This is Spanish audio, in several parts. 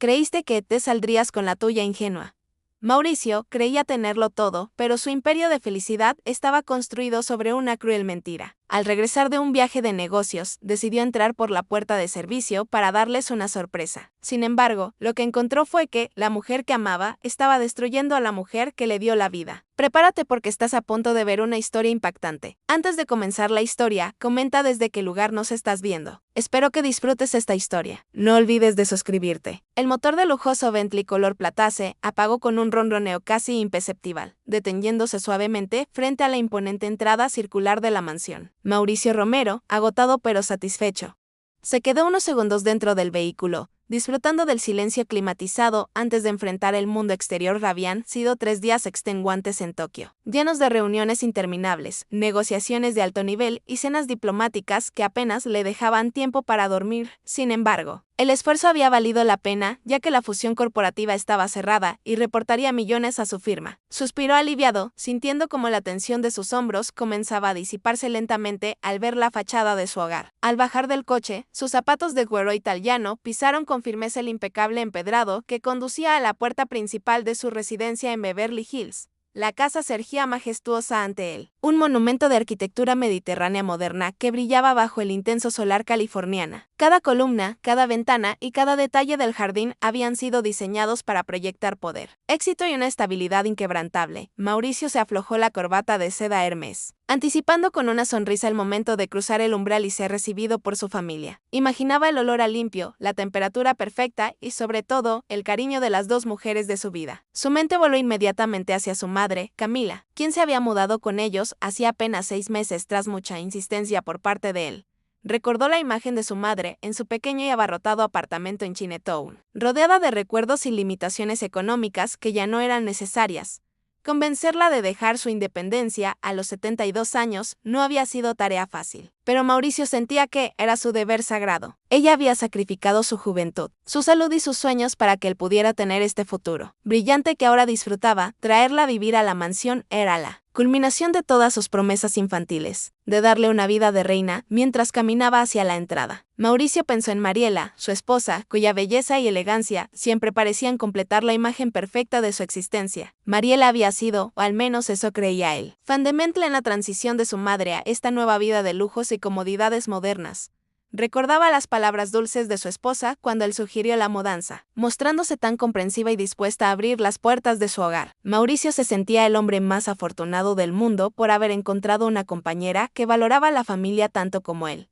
Creíste que te saldrías con la tuya ingenua. Mauricio creía tenerlo todo, pero su imperio de felicidad estaba construido sobre una cruel mentira. Al regresar de un viaje de negocios, decidió entrar por la puerta de servicio para darles una sorpresa. Sin embargo, lo que encontró fue que la mujer que amaba estaba destruyendo a la mujer que le dio la vida. Prepárate porque estás a punto de ver una historia impactante. Antes de comenzar la historia, comenta desde qué lugar nos estás viendo. Espero que disfrutes esta historia. No olvides de suscribirte. El motor del lujoso Bentley color platase apagó con un ronroneo casi imperceptible, deteniéndose suavemente frente a la imponente entrada circular de la mansión. Mauricio Romero, agotado pero satisfecho, se quedó unos segundos dentro del vehículo, disfrutando del silencio climatizado antes de enfrentar el mundo exterior. Habían sido 3 días extenuantes en Tokio, llenos de reuniones interminables, negociaciones de alto nivel y cenas diplomáticas que apenas le dejaban tiempo para dormir. Sin embargo, el esfuerzo había valido la pena, ya que la fusión corporativa estaba cerrada y reportaría millones a su firma. Suspiró aliviado, sintiendo como la tensión de sus hombros comenzaba a disiparse lentamente al ver la fachada de su hogar. Al bajar del coche, sus zapatos de cuero italiano pisaron con firmeza el impecable empedrado que conducía a la puerta principal de su residencia en Beverly Hills. La casa se erguía majestuosa ante él, un monumento de arquitectura mediterránea moderna que brillaba bajo el intenso solar californiana. Cada columna, cada ventana y cada detalle del jardín habían sido diseñados para proyectar poder, éxito y una estabilidad inquebrantable. Mauricio se aflojó la corbata de seda Hermes, anticipando con una sonrisa el momento de cruzar el umbral y ser recibido por su familia. Imaginaba el olor a limpio, la temperatura perfecta y, sobre todo, el cariño de las 2 mujeres de su vida. Su mente voló inmediatamente hacia su madre, Camila, quien se había mudado con ellos hacía apenas 6 meses tras mucha insistencia por parte de él. Recordó la imagen de su madre en su pequeño y abarrotado apartamento en Chinatown, rodeada de recuerdos y limitaciones económicas que ya no eran necesarias. Convencerla de dejar su independencia a los 72 años no había sido tarea fácil, pero Mauricio sentía que era su deber sagrado. Ella había sacrificado su juventud, su salud y sus sueños para que él pudiera tener este futuro brillante que ahora disfrutaba. Traerla a vivir a la mansión era la culminación de todas sus promesas infantiles, de darle una vida de reina mientras caminaba hacia la entrada. Mauricio pensó en Mariela, su esposa, cuya belleza y elegancia siempre parecían completar la imagen perfecta de su existencia. Mariela había sido, o al menos eso creía él, fundamental en la transición de su madre a esta nueva vida de lujos y comodidades modernas. Recordaba las palabras dulces de su esposa cuando él sugirió la mudanza, mostrándose tan comprensiva y dispuesta a abrir las puertas de su hogar. Mauricio se sentía el hombre más afortunado del mundo por haber encontrado una compañera que valoraba la familia tanto como él.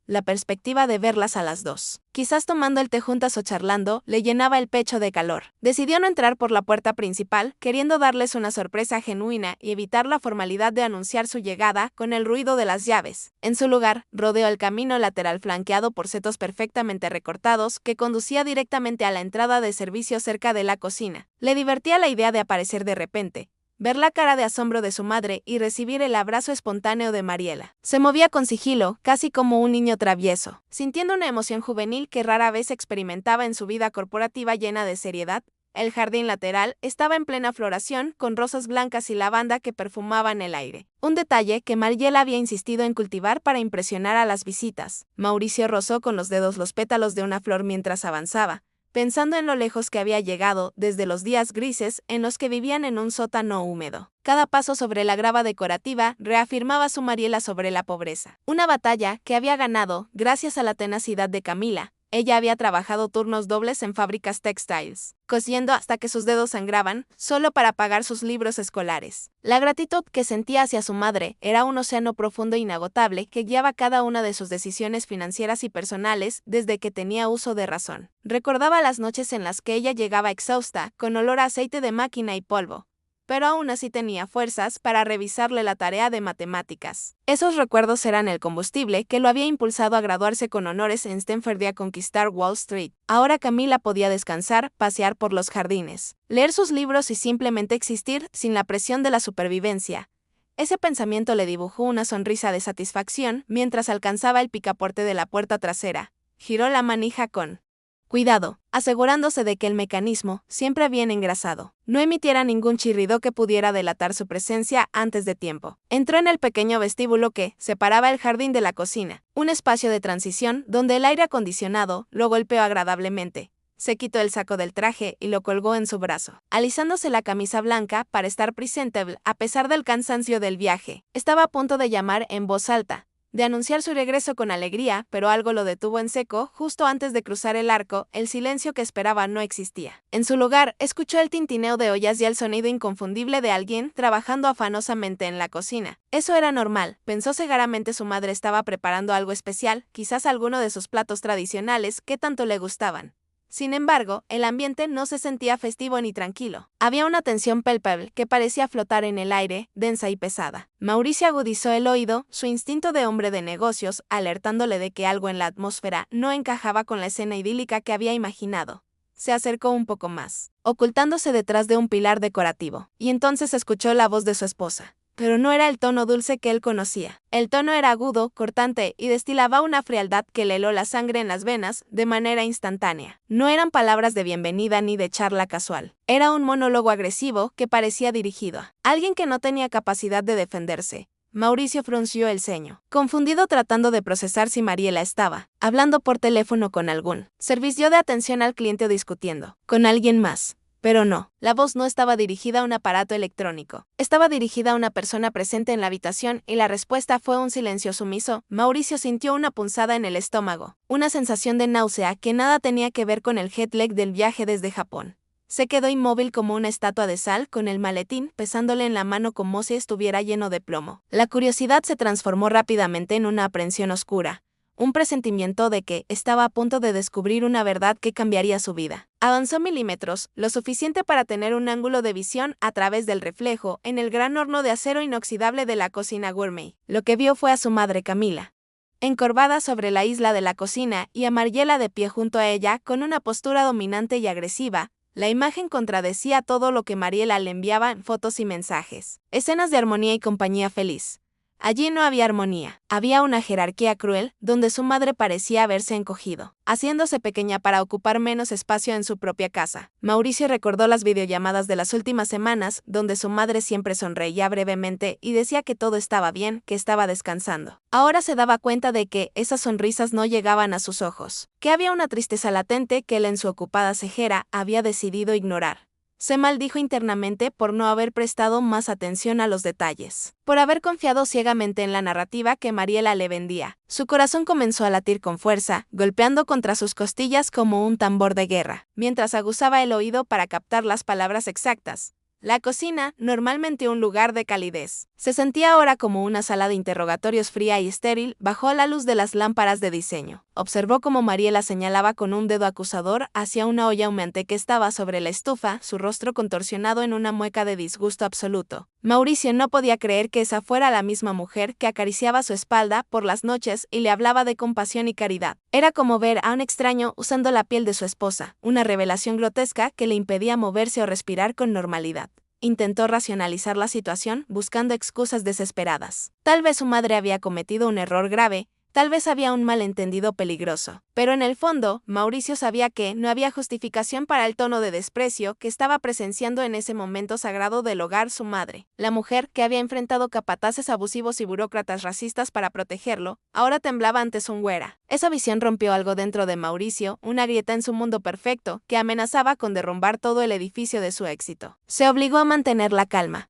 La perspectiva de verlas a las 2, quizás tomando el té juntas o charlando, le llenaba el pecho de calor. Decidió no entrar por la puerta principal, queriendo darles una sorpresa genuina y evitar la formalidad de anunciar su llegada con el ruido de las llaves. En su lugar, rodeó el camino lateral flanqueado por setos perfectamente recortados que conducía directamente a la entrada de servicio cerca de la cocina. Le divertía la idea de aparecer de repente, ver la cara de asombro de su madre y recibir el abrazo espontáneo de Mariela. Se movía con sigilo, casi como un niño travieso, sintiendo una emoción juvenil que rara vez experimentaba en su vida corporativa llena de seriedad. El jardín lateral estaba en plena floración, con rosas blancas y lavanda que perfumaban el aire, un detalle que Mariela había insistido en cultivar para impresionar a las visitas. Mauricio rozó con los dedos los pétalos de una flor mientras avanzaba, pensando en lo lejos que había llegado desde los días grises en los que vivían en un sótano húmedo. Cada paso sobre la grava decorativa reafirmaba su Mariela sobre la pobreza. Una batalla que había ganado gracias a la tenacidad de Camila. Ella había trabajado turnos dobles en fábricas textiles, cosiendo hasta que sus dedos sangraban, solo para pagar sus libros escolares. La gratitud que sentía hacia su madre era un océano profundo e inagotable que guiaba cada una de sus decisiones financieras y personales desde que tenía uso de razón. Recordaba las noches en las que ella llegaba exhausta, con olor a aceite de máquina y polvo, pero aún así tenía fuerzas para revisarle la tarea de matemáticas. Esos recuerdos eran el combustible que lo había impulsado a graduarse con honores en Stanford y a conquistar Wall Street. Ahora Camila podía descansar, pasear por los jardines, leer sus libros y simplemente existir sin la presión de la supervivencia. Ese pensamiento le dibujó una sonrisa de satisfacción mientras alcanzaba el picaporte de la puerta trasera. Giró la manija con cuidado, asegurándose de que el mecanismo, siempre bien engrasado, no emitiera ningún chirrido que pudiera delatar su presencia antes de tiempo. Entró en el pequeño vestíbulo que separaba el jardín de la cocina, un espacio de transición donde el aire acondicionado lo golpeó agradablemente, Se quitó el saco del traje y lo colgó en su brazo, alisándose la camisa blanca para estar presentable a pesar del cansancio del viaje. Estaba a punto de llamar en voz alta, de anunciar su regreso con alegría, pero algo lo detuvo en seco justo antes de cruzar el arco. El silencio que esperaba no existía. En su lugar, escuchó el tintineo de ollas y el sonido inconfundible de alguien trabajando afanosamente en la cocina. Eso era normal, pensó cegaramente. Su madre estaba preparando algo especial, quizás alguno de sus platos tradicionales que tanto le gustaban. Sin embargo, el ambiente no se sentía festivo ni tranquilo. Había una tensión palpable que parecía flotar en el aire, densa y pesada. Mauricio agudizó el oído, su instinto de hombre de negocios, alertándole de que algo en la atmósfera no encajaba con la escena idílica que había imaginado. Se acercó un poco más, ocultándose detrás de un pilar decorativo, y entonces escuchó la voz de su esposa. Pero no era el tono dulce que él conocía. El tono era agudo, cortante, y destilaba una frialdad que le heló la sangre en las venas de manera instantánea. No eran palabras de bienvenida ni de charla casual. Era un monólogo agresivo que parecía dirigido a alguien que no tenía capacidad de defenderse. Mauricio frunció el ceño, confundido, tratando de procesar si Mariela estaba hablando por teléfono con algún servicio de atención al cliente o discutiendo con alguien más. Pero no, la voz no estaba dirigida a un aparato electrónico. Estaba dirigida a una persona presente en la habitación y la respuesta fue un silencio sumiso. Mauricio sintió una punzada en el estómago, una sensación de náusea que nada tenía que ver con el jet lag del viaje desde Japón. Se quedó inmóvil como una estatua de sal, con el maletín pesándole en la mano como si estuviera lleno de plomo. La curiosidad se transformó rápidamente en una aprensión oscura. Un presentimiento de que estaba a punto de descubrir una verdad que cambiaría su vida. Avanzó milímetros, lo suficiente para tener un ángulo de visión a través del reflejo en el gran horno de acero inoxidable de la cocina gourmet. Lo que vio fue a su madre Camila, encorvada sobre la isla de la cocina, y a Mariela de pie junto a ella con una postura dominante y agresiva. La imagen contradecía todo lo que Mariela le enviaba en fotos y mensajes. Escenas de armonía y compañía feliz. Allí no había armonía, había una jerarquía cruel, donde su madre parecía haberse encogido, haciéndose pequeña para ocupar menos espacio en su propia casa. Mauricio recordó las videollamadas de las últimas semanas, donde su madre siempre sonreía brevemente y decía que todo estaba bien, que estaba descansando. Ahora se daba cuenta de que esas sonrisas no llegaban a sus ojos, que había una tristeza latente que él en su ocupada cejera había decidido ignorar. Se maldijo internamente por no haber prestado más atención a los detalles, por haber confiado ciegamente en la narrativa que Mariela le vendía. Su corazón comenzó a latir con fuerza, golpeando contra sus costillas como un tambor de guerra, mientras aguzaba el oído para captar las palabras exactas. La cocina, normalmente un lugar de calidez, se sentía ahora como una sala de interrogatorios fría y estéril bajo la luz de las lámparas de diseño. Observó cómo Mariela señalaba con un dedo acusador hacia una olla humeante que estaba sobre la estufa, su rostro contorsionado en una mueca de disgusto absoluto. Mauricio no podía creer que esa fuera la misma mujer que acariciaba su espalda por las noches y le hablaba de compasión y caridad. Era como ver a un extraño usando la piel de su esposa, una revelación grotesca que le impedía moverse o respirar con normalidad. Intentó racionalizar la situación, buscando excusas desesperadas. Tal vez su madre había cometido un error grave, tal vez había un malentendido peligroso. Pero en el fondo, Mauricio sabía que no había justificación para el tono de desprecio que estaba presenciando en ese momento sagrado del hogar su madre. La mujer, que había enfrentado capataces abusivos y burócratas racistas para protegerlo, ahora temblaba ante su güera. Esa visión rompió algo dentro de Mauricio, una grieta en su mundo perfecto, que amenazaba con derrumbar todo el edificio de su éxito. Se obligó a mantener la calma,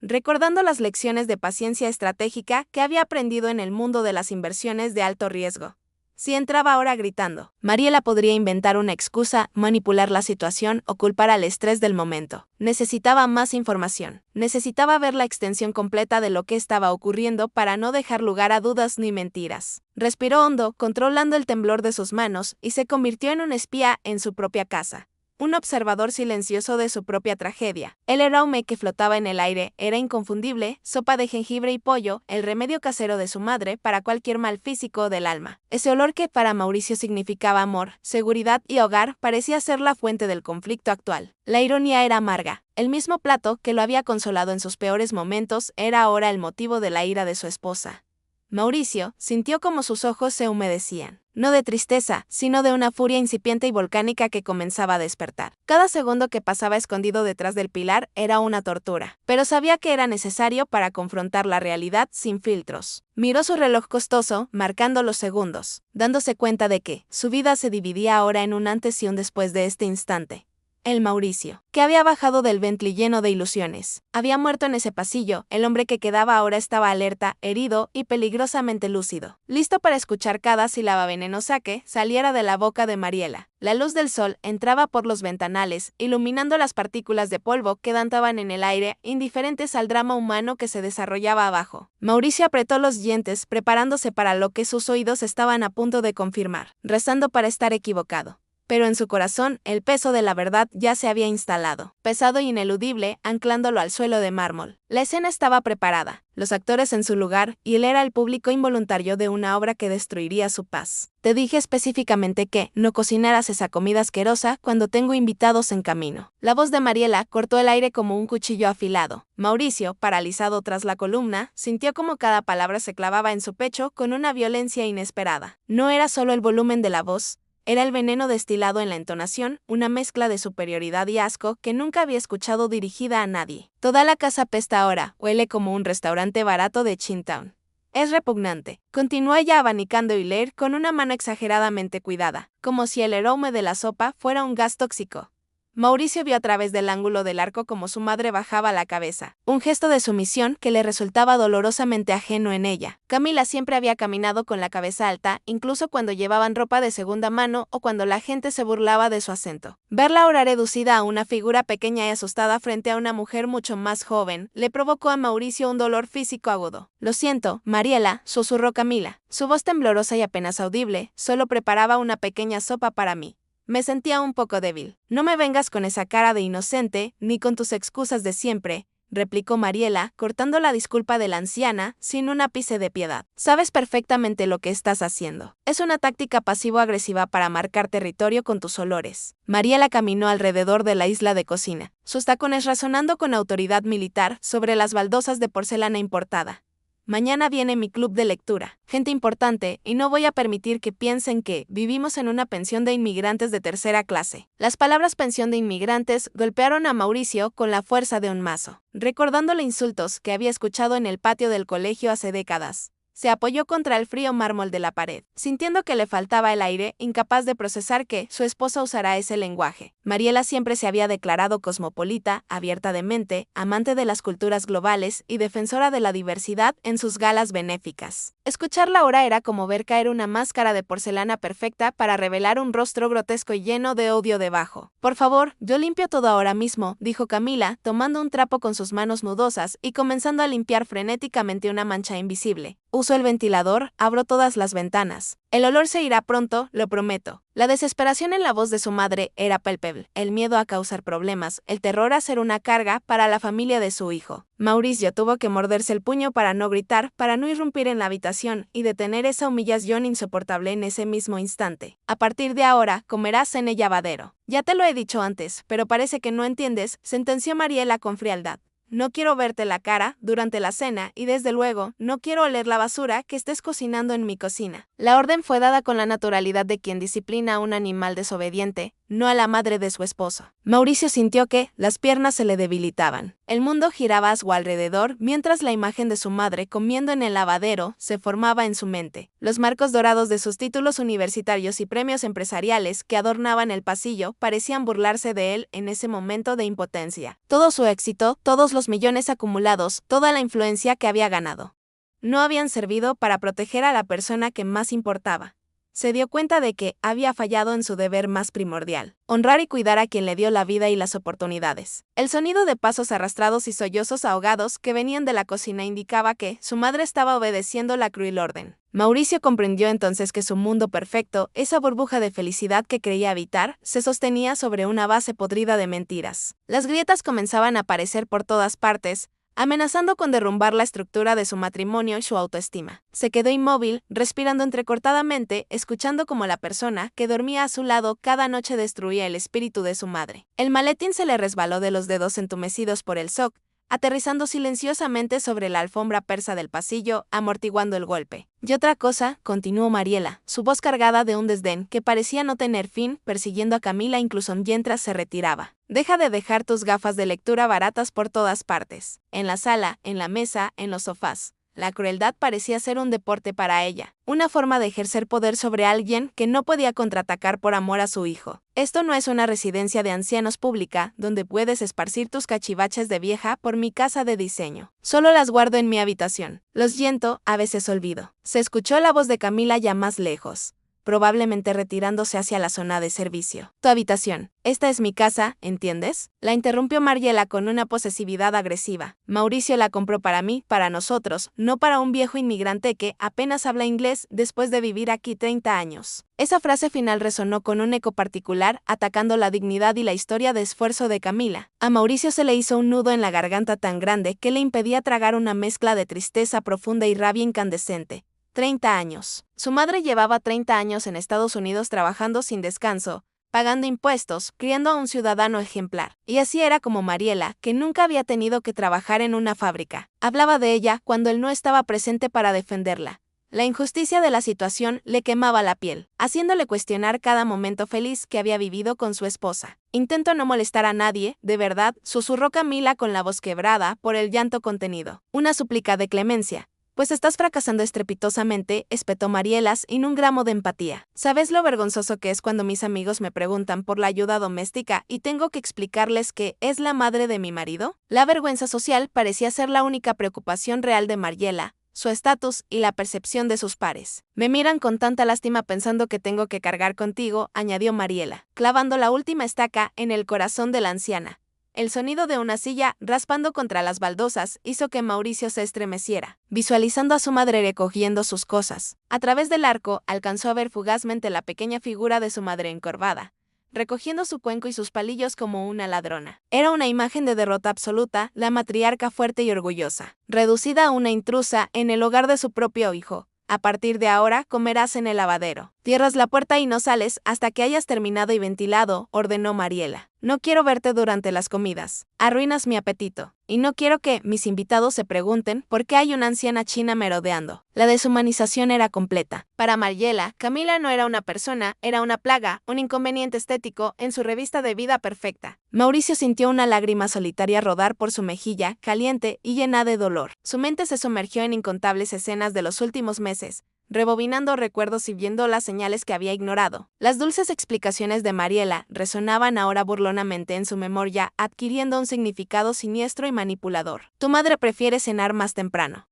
recordando las lecciones de paciencia estratégica que había aprendido en el mundo de las inversiones de alto riesgo. Si entraba ahora gritando, Mariela podría inventar una excusa, manipular la situación o culpar al estrés del momento. Necesitaba más información. Necesitaba ver la extensión completa de lo que estaba ocurriendo para no dejar lugar a dudas ni mentiras. Respiró hondo, controlando el temblor de sus manos, y se convirtió en un espía en su propia casa. Un observador silencioso de su propia tragedia. El aroma que flotaba en el aire era inconfundible, sopa de jengibre y pollo, el remedio casero de su madre para cualquier mal físico del alma. Ese olor que para Mauricio significaba amor, seguridad y hogar parecía ser la fuente del conflicto actual. La ironía era amarga. El mismo plato que lo había consolado en sus peores momentos era ahora el motivo de la ira de su esposa. Mauricio sintió como sus ojos se humedecían. No de tristeza, sino de una furia incipiente y volcánica que comenzaba a despertar. Cada segundo que pasaba escondido detrás del pilar era una tortura, pero sabía que era necesario para confrontar la realidad sin filtros. Miró su reloj costoso, marcando los segundos, dándose cuenta de que su vida se dividía ahora en un antes y un después de este instante. El Mauricio, que había bajado del Bentley lleno de ilusiones, había muerto en ese pasillo. El hombre que quedaba ahora estaba alerta, herido y peligrosamente lúcido, listo para escuchar cada sílaba venenosa que saliera de la boca de Mariela. La luz del sol entraba por los ventanales, iluminando las partículas de polvo que danzaban en el aire, indiferentes al drama humano que se desarrollaba abajo. Mauricio apretó los dientes, preparándose para lo que sus oídos estaban a punto de confirmar, rezando para estar equivocado. Pero en su corazón el peso de la verdad ya se había instalado, pesado e ineludible, anclándolo al suelo de mármol. La escena estaba preparada, los actores en su lugar, y él era el público involuntario de una obra que destruiría su paz. Te dije específicamente que no cocinaras esa comida asquerosa cuando tengo invitados en camino. La voz de Mariela cortó el aire como un cuchillo afilado. Mauricio, paralizado tras la columna, sintió como cada palabra se clavaba en su pecho con una violencia inesperada. No era solo el volumen de la voz, era el veneno destilado en la entonación, una mezcla de superioridad y asco que nunca había escuchado dirigida a nadie. Toda la casa apesta ahora, huele como un restaurante barato de Chinatown. Es repugnante. Continuó ella abanicando Hilaire con una mano exageradamente cuidada, como si el aroma de la sopa fuera un gas tóxico. Mauricio vio a través del ángulo del arco como su madre bajaba la cabeza, un gesto de sumisión que le resultaba dolorosamente ajeno en ella. Camila siempre había caminado con la cabeza alta, incluso cuando llevaban ropa de segunda mano o cuando la gente se burlaba de su acento. Verla ahora reducida a una figura pequeña y asustada frente a una mujer mucho más joven, le provocó a Mauricio un dolor físico agudo. Lo siento, Mariela, susurró Camila. Su voz temblorosa y apenas audible, solo preparaba una pequeña sopa para mí. Me sentía un poco débil. No me vengas con esa cara de inocente, ni con tus excusas de siempre, replicó Mariela, cortando la disculpa de la anciana, sin un ápice de piedad. Sabes perfectamente lo que estás haciendo. Es una táctica pasivo-agresiva para marcar territorio con tus olores. Mariela caminó alrededor de la isla de cocina, sus tacones resonando con autoridad militar sobre las baldosas de porcelana importada. Mañana viene mi club de lectura, gente importante, y no voy a permitir que piensen que vivimos en una pensión de inmigrantes de tercera clase. Las palabras pensión de inmigrantes golpearon a Mauricio con la fuerza de un mazo, recordándole insultos que había escuchado en el patio del colegio hace décadas. Se apoyó contra el frío mármol de la pared, sintiendo que le faltaba el aire, incapaz de procesar que su esposa usara ese lenguaje. Mariela siempre se había declarado cosmopolita, abierta de mente, amante de las culturas globales y defensora de la diversidad en sus galas benéficas. Escucharla ahora era como ver caer una máscara de porcelana perfecta para revelar un rostro grotesco y lleno de odio debajo. Por favor, yo limpio todo ahora mismo, dijo Camila, tomando un trapo con sus manos nudosas y comenzando a limpiar frenéticamente una mancha invisible. Uso el ventilador, abro todas las ventanas. El olor se irá pronto, lo prometo. La desesperación en la voz de su madre era palpable, el miedo a causar problemas, el terror a ser una carga para la familia de su hijo. Mauricio tuvo que morderse el puño para no gritar, para no irrumpir en la habitación y detener esa humillación insoportable en ese mismo instante. A partir de ahora, comerás en el lavadero. Ya te lo he dicho antes, pero parece que no entiendes, sentenció Mariela con frialdad. No quiero verte la cara durante la cena y desde luego no quiero oler la basura que estés cocinando en mi cocina. La orden fue dada con la naturalidad de quien disciplina a un animal desobediente, no a la madre de su esposo. Mauricio sintió que las piernas se le debilitaban. El mundo giraba a su alrededor mientras la imagen de su madre comiendo en el lavadero se formaba en su mente. Los marcos dorados de sus títulos universitarios y premios empresariales que adornaban el pasillo parecían burlarse de él en ese momento de impotencia. Todo su éxito, todos los millones acumulados, toda la influencia que había ganado, no habían servido para proteger a la persona que más importaba. Se dio cuenta de que había fallado en su deber más primordial, honrar y cuidar a quien le dio la vida y las oportunidades. El sonido de pasos arrastrados y sollozos ahogados que venían de la cocina indicaba que su madre estaba obedeciendo la cruel orden. Mauricio comprendió entonces que su mundo perfecto, esa burbuja de felicidad que creía habitar, se sostenía sobre una base podrida de mentiras. Las grietas comenzaban a aparecer por todas partes, amenazando con derrumbar la estructura de su matrimonio y su autoestima. Se quedó inmóvil, respirando entrecortadamente, escuchando cómo la persona que dormía a su lado cada noche destruía el espíritu de su madre. El maletín se le resbaló de los dedos entumecidos por el shock, aterrizando silenciosamente sobre la alfombra persa del pasillo, amortiguando el golpe. Y otra cosa, continuó Mariela, su voz cargada de un desdén que parecía no tener fin, persiguiendo a Camila incluso mientras se retiraba. Deja de dejar tus gafas de lectura baratas por todas partes. En la sala, en la mesa, en los sofás. La crueldad parecía ser un deporte para ella, una forma de ejercer poder sobre alguien que no podía contraatacar por amor a su hijo. Esto no es una residencia de ancianos pública, donde puedes esparcir tus cachivaches de vieja por mi casa de diseño. Solo las guardo en mi habitación. Los siento, a veces olvido. Se escuchó la voz de Camila ya más lejos, probablemente retirándose hacia la zona de servicio. Tu habitación. Esta es mi casa, ¿entiendes? La interrumpió Mariela con una posesividad agresiva. Mauricio la compró para mí, para nosotros, no para un viejo inmigrante que apenas habla inglés después de vivir aquí 30 años. Esa frase final resonó con un eco particular, atacando la dignidad y la historia de esfuerzo de Camila. A Mauricio se le hizo un nudo en la garganta tan grande que le impedía tragar una mezcla de tristeza profunda y rabia incandescente. 30 años. Su madre llevaba 30 años en Estados Unidos trabajando sin descanso, pagando impuestos, criando a un ciudadano ejemplar. Y así era como Mariela, que nunca había tenido que trabajar en una fábrica. Hablaba de ella cuando él no estaba presente para defenderla. La injusticia de la situación le quemaba la piel, haciéndole cuestionar cada momento feliz que había vivido con su esposa. Intento no molestar a nadie, de verdad, susurró Camila con la voz quebrada por el llanto contenido. Una súplica de clemencia. Pues estás fracasando estrepitosamente, espetó Mariela sin un gramo de empatía. ¿Sabes lo vergonzoso que es cuando mis amigos me preguntan por la ayuda doméstica y tengo que explicarles que es la madre de mi marido? La vergüenza social parecía ser la única preocupación real de Mariela, su estatus y la percepción de sus pares. Me miran con tanta lástima pensando que tengo que cargar contigo, añadió Mariela, clavando la última estaca en el corazón de la anciana. El sonido de una silla raspando contra las baldosas hizo que Mauricio se estremeciera, visualizando a su madre recogiendo sus cosas. A través del arco alcanzó a ver fugazmente la pequeña figura de su madre encorvada, recogiendo su cuenco y sus palillos como una ladrona. Era una imagen de derrota absoluta, la matriarca fuerte y orgullosa, reducida a una intrusa en el hogar de su propio hijo. A partir de ahora comerás en el lavadero. Cierras la puerta y no sales hasta que hayas terminado y ventilado, ordenó Mariela. No quiero verte durante las comidas. Arruinas mi apetito. Y no quiero que mis invitados se pregunten por qué hay una anciana china merodeando. La deshumanización era completa. Para Mariela, Camila no era una persona, era una plaga, un inconveniente estético en su revista de vida perfecta. Mauricio sintió una lágrima solitaria rodar por su mejilla, caliente y llena de dolor. Su mente se sumergió en incontables escenas de los últimos meses, rebobinando recuerdos y viendo las señales que había ignorado. Las dulces explicaciones de Mariela resonaban ahora burlonamente en su memoria, adquiriendo un significado siniestro y manipulador. Tu madre prefiere cenar más temprano.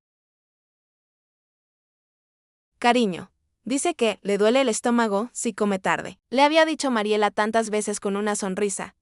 Cariño. Dice que le duele el estómago si come tarde. Le había dicho Mariela tantas veces con una sonrisa.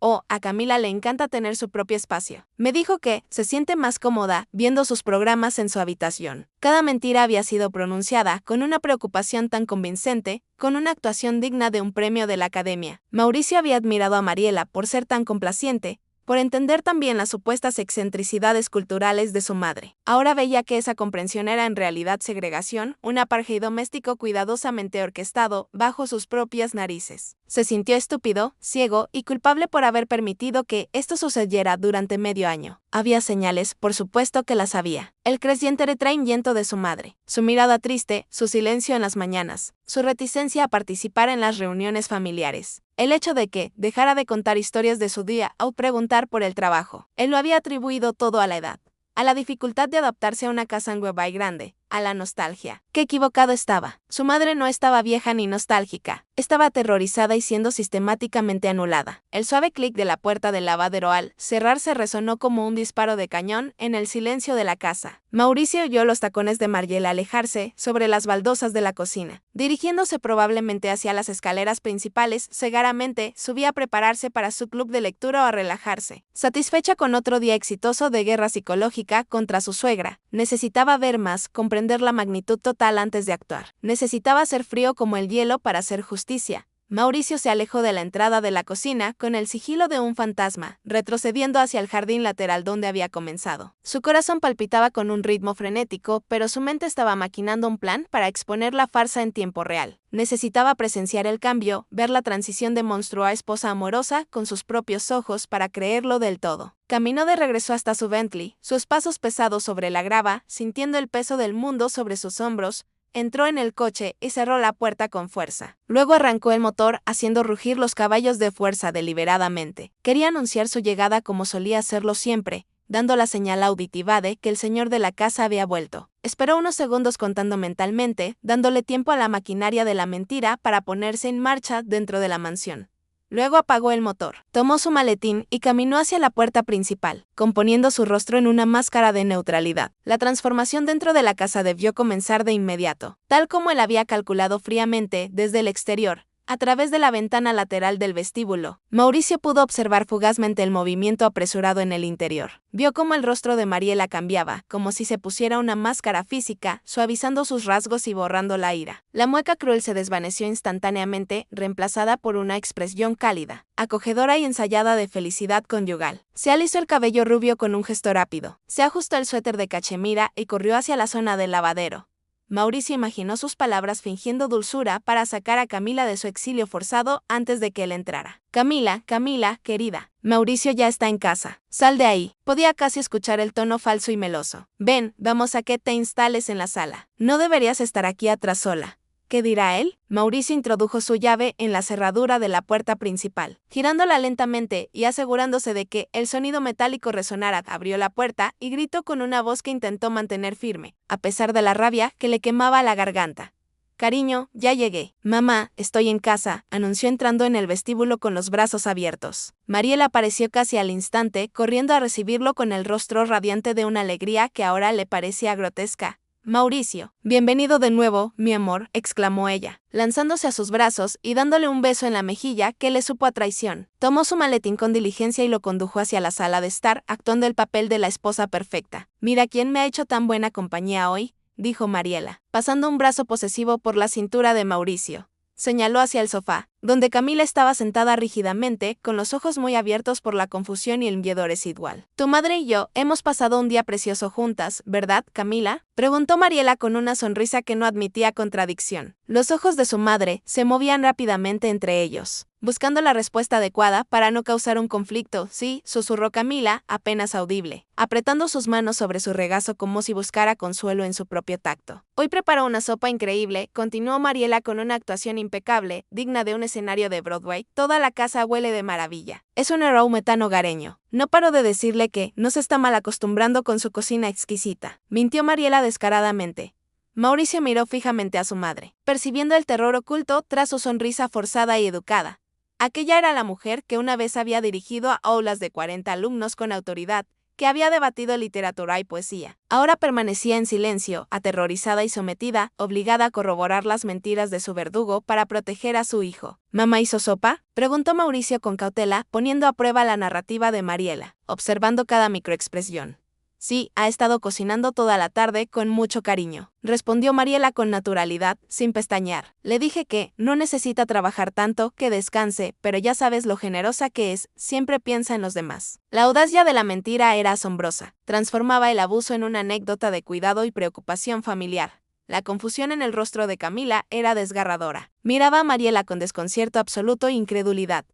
Oh, a Camila le encanta tener su propio espacio. Me dijo que se siente más cómoda viendo sus programas en su habitación. Cada mentira había sido pronunciada con una preocupación tan convincente, con una actuación digna de un premio de la Academia. Mauricio había admirado a Mariela por ser tan complaciente, por entender también las supuestas excentricidades culturales de su madre. Ahora veía que esa comprensión era en realidad segregación, un apartheid doméstico cuidadosamente orquestado bajo sus propias narices. Se sintió estúpido, ciego y culpable por haber permitido que esto sucediera durante medio año. Había señales, por supuesto que las había. El creciente retraimiento de su madre, su mirada triste, su silencio en las mañanas, su reticencia a participar en las reuniones familiares. El hecho de que dejara de contar historias de su día o preguntar por el trabajo. Él lo había atribuido todo a la edad, a la dificultad de adaptarse a una casa nueva y grande, a la nostalgia. Qué equivocado estaba. Su madre no estaba vieja ni nostálgica. Estaba aterrorizada y siendo sistemáticamente anulada. El suave clic de la puerta del lavadero al cerrarse resonó como un disparo de cañón en el silencio de la casa. Mauricio oyó los tacones de Mariela alejarse sobre las baldosas de la cocina. Dirigiéndose probablemente hacia las escaleras principales, cegaramente subía a prepararse para su club de lectura o a relajarse. Satisfecha con otro día exitoso de guerra psicológica contra su suegra, necesitaba ver más, comprender la magnitud total antes de actuar. Necesitaba ser frío como el hielo para hacer justicia. Mauricio se alejó de la entrada de la cocina con el sigilo de un fantasma, retrocediendo hacia el jardín lateral donde había comenzado. Su corazón palpitaba con un ritmo frenético, pero su mente estaba maquinando un plan para exponer la farsa en tiempo real. Necesitaba presenciar el cambio, ver la transición de monstruo a esposa amorosa con sus propios ojos para creerlo del todo. Caminó de regreso hasta su Bentley, sus pasos pesados sobre la grava, sintiendo el peso del mundo sobre sus hombros. Entró en el coche y cerró la puerta con fuerza. Luego arrancó el motor, haciendo rugir los caballos de fuerza deliberadamente. Quería anunciar su llegada como solía hacerlo siempre, dando la señal auditiva de que el señor de la casa había vuelto. Esperó unos segundos contando mentalmente, dándole tiempo a la maquinaria de la mentira para ponerse en marcha dentro de la mansión. Luego apagó el motor, tomó su maletín y caminó hacia la puerta principal, componiendo su rostro en una máscara de neutralidad. La transformación dentro de la casa debió comenzar de inmediato, tal como él había calculado fríamente desde el exterior. A través de la ventana lateral del vestíbulo, Mauricio pudo observar fugazmente el movimiento apresurado en el interior. Vio cómo el rostro de Mariela cambiaba, como si se pusiera una máscara física, suavizando sus rasgos y borrando la ira. La mueca cruel se desvaneció instantáneamente, reemplazada por una expresión cálida, acogedora y ensayada de felicidad conyugal. Se alisó el cabello rubio con un gesto rápido, se ajustó el suéter de cachemira y corrió hacia la zona del lavadero. Mauricio imaginó sus palabras fingiendo dulzura para sacar a Camila de su exilio forzado antes de que él entrara. Camila, Camila, querida. Mauricio ya está en casa. Sal de ahí. Podía casi escuchar el tono falso y meloso. Ven, vamos a que te instales en la sala. No deberías estar aquí atrás sola. ¿Qué dirá él? Mauricio introdujo su llave en la cerradura de la puerta principal. Girándola lentamente y asegurándose de que el sonido metálico resonara, abrió la puerta y gritó con una voz que intentó mantener firme, a pesar de la rabia que le quemaba la garganta. Cariño, ya llegué. Mamá, estoy en casa, anunció entrando en el vestíbulo con los brazos abiertos. Mariela apareció casi al instante, corriendo a recibirlo con el rostro radiante de una alegría que ahora le parecía grotesca. Mauricio, bienvenido de nuevo, mi amor, exclamó ella, lanzándose a sus brazos y dándole un beso en la mejilla que le supo a traición. Tomó su maletín con diligencia y lo condujo hacia la sala de estar, actuando el papel de la esposa perfecta. Mira quién me ha hecho tan buena compañía hoy, dijo Mariela, pasando un brazo posesivo por la cintura de Mauricio. Señaló hacia el sofá, donde Camila estaba sentada rígidamente, con los ojos muy abiertos por la confusión y el miedo residual. Tu madre y yo hemos pasado un día precioso juntas, ¿verdad, Camila? Preguntó Mariela con una sonrisa que no admitía contradicción. Los ojos de su madre se movían rápidamente entre ellos, buscando la respuesta adecuada para no causar un conflicto. Sí, susurró Camila, apenas audible, apretando sus manos sobre su regazo como si buscara consuelo en su propio tacto. Hoy preparó una sopa increíble, continuó Mariela con una actuación impecable, digna de un escenario de Broadway. Toda la casa huele de maravilla. Es un aroma tan hogareño. No paró de decirle que no se está mal acostumbrando con su cocina exquisita. Mintió Mariela descaradamente. Mauricio miró fijamente a su madre, percibiendo el terror oculto tras su sonrisa forzada y educada. Aquella era la mujer que una vez había dirigido a aulas de 40 alumnos con autoridad, que había debatido literatura y poesía. Ahora permanecía en silencio, aterrorizada y sometida, obligada a corroborar las mentiras de su verdugo para proteger a su hijo. ¿Mamá hizo sopa?, preguntó Mauricio con cautela, poniendo a prueba la narrativa de Mariela, observando cada microexpresión. Sí, ha estado cocinando toda la tarde con mucho cariño, respondió Mariela con naturalidad, sin pestañear. Le dije que no necesita trabajar tanto, que descanse, pero ya sabes lo generosa que es, siempre piensa en los demás. La audacia de la mentira era asombrosa, transformaba el abuso en una anécdota de cuidado y preocupación familiar. La confusión en el rostro de Camila era desgarradora. Miraba a Mariela con desconcierto absoluto e incredulidad.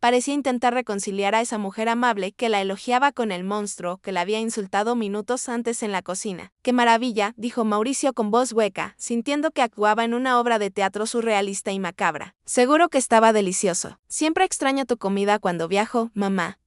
Parecía intentar reconciliar a esa mujer amable que la elogiaba con el monstruo que la había insultado minutos antes en la cocina. ¡Qué maravilla!, dijo Mauricio con voz hueca, sintiendo que actuaba en una obra de teatro surrealista y macabra. Seguro que estaba delicioso. Siempre extraño tu comida cuando viajo, mamá.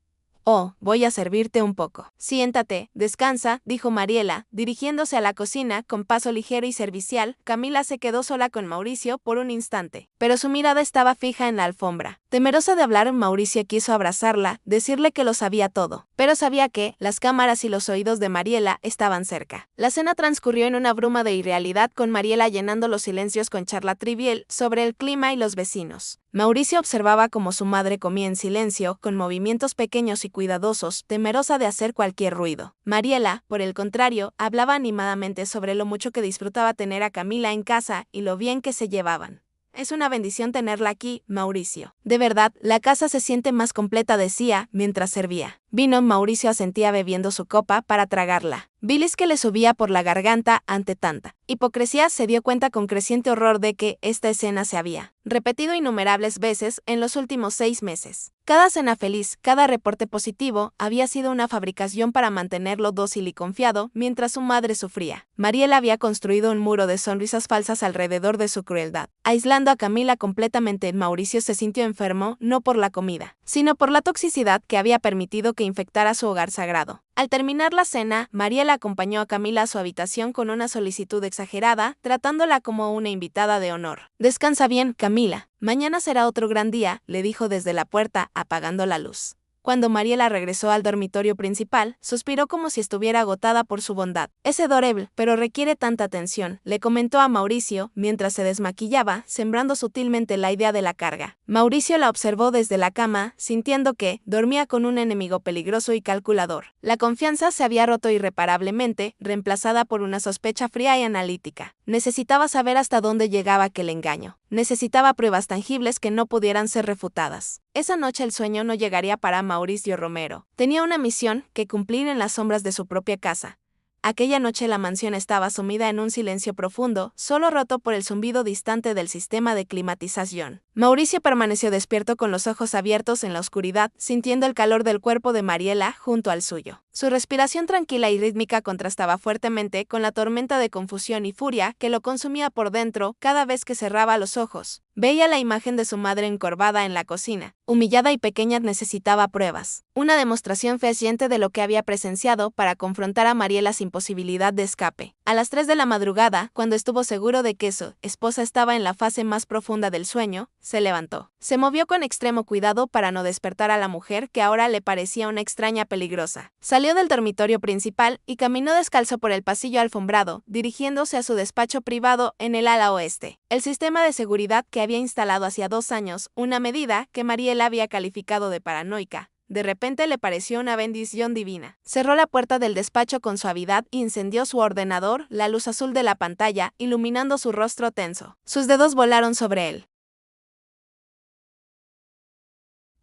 Oh, voy a servirte un poco. Siéntate, descansa, dijo Mariela, dirigiéndose a la cocina con paso ligero y servicial. Camila se quedó sola con Mauricio por un instante, pero su mirada estaba fija en la alfombra. Temerosa de hablar, Mauricio quiso abrazarla, decirle que lo sabía todo, pero sabía que las cámaras y los oídos de Mariela estaban cerca. La cena transcurrió en una bruma de irrealidad, con Mariela llenando los silencios con charla trivial sobre el clima y los vecinos. Mauricio observaba cómo su madre comía en silencio, con movimientos pequeños y cuidadosos, temerosa de hacer cualquier ruido. Mariela, por el contrario, hablaba animadamente sobre lo mucho que disfrutaba tener a Camila en casa y lo bien que se llevaban. Es una bendición tenerla aquí, Mauricio. De verdad, la casa se siente más completa, decía, mientras servía vino. Mauricio asentía bebiendo su copa para tragarla. Bilis que le subía por la garganta ante tanta hipocresía se dio cuenta con creciente horror de que esta escena se había repetido innumerables veces en los últimos 6 meses. Cada cena feliz, cada reporte positivo, había sido una fabricación para mantenerlo dócil y confiado mientras su madre sufría. Mariela había construido un muro de sonrisas falsas alrededor de su crueldad, aislando a Camila completamente. Mauricio se sintió enfermo no por la comida, sino por la toxicidad que había permitido que infectara su hogar sagrado. Al terminar la cena, Mariela acompañó a Camila a su habitación con una solicitud exagerada, tratándola como una invitada de honor. «Descansa bien, Camila. Mañana será otro gran día», le dijo desde la puerta, apagando la luz. Cuando Mariela regresó al dormitorio principal, suspiró como si estuviera agotada por su bondad. «Es adorable, pero requiere tanta atención», le comentó a Mauricio mientras se desmaquillaba, sembrando sutilmente la idea de la carga. Mauricio la observó desde la cama, sintiendo que dormía con un enemigo peligroso y calculador. La confianza se había roto irreparablemente, reemplazada por una sospecha fría y analítica. Necesitaba saber hasta dónde llegaba aquel engaño. Necesitaba pruebas tangibles que no pudieran ser refutadas. Esa noche el sueño no llegaría para Mauricio Romero. Tenía una misión que cumplir en las sombras de su propia casa. Aquella noche la mansión estaba sumida en un silencio profundo, solo roto por el zumbido distante del sistema de climatización. Mauricio permaneció despierto con los ojos abiertos en la oscuridad, sintiendo el calor del cuerpo de Mariela junto al suyo. Su respiración tranquila y rítmica contrastaba fuertemente con la tormenta de confusión y furia que lo consumía por dentro cada vez que cerraba los ojos. Veía la imagen de su madre encorvada en la cocina. Humillada y pequeña, necesitaba pruebas. Una demostración fehaciente de lo que había presenciado para confrontar a Mariela sin posibilidad de escape. A las 3 de la madrugada, cuando estuvo seguro de que su esposa estaba en la fase más profunda del sueño, se levantó. Se movió con extremo cuidado para no despertar a la mujer que ahora le parecía una extraña peligrosa. Salió del dormitorio principal y caminó descalzo por el pasillo alfombrado, dirigiéndose a su despacho privado en el ala oeste. El sistema de seguridad que había instalado hacía 2 años, una medida que Mariela había calificado de paranoica, de repente le pareció una bendición divina. Cerró la puerta del despacho con suavidad y encendió su ordenador, la luz azul de la pantalla iluminando su rostro tenso. Sus dedos volaron sobre él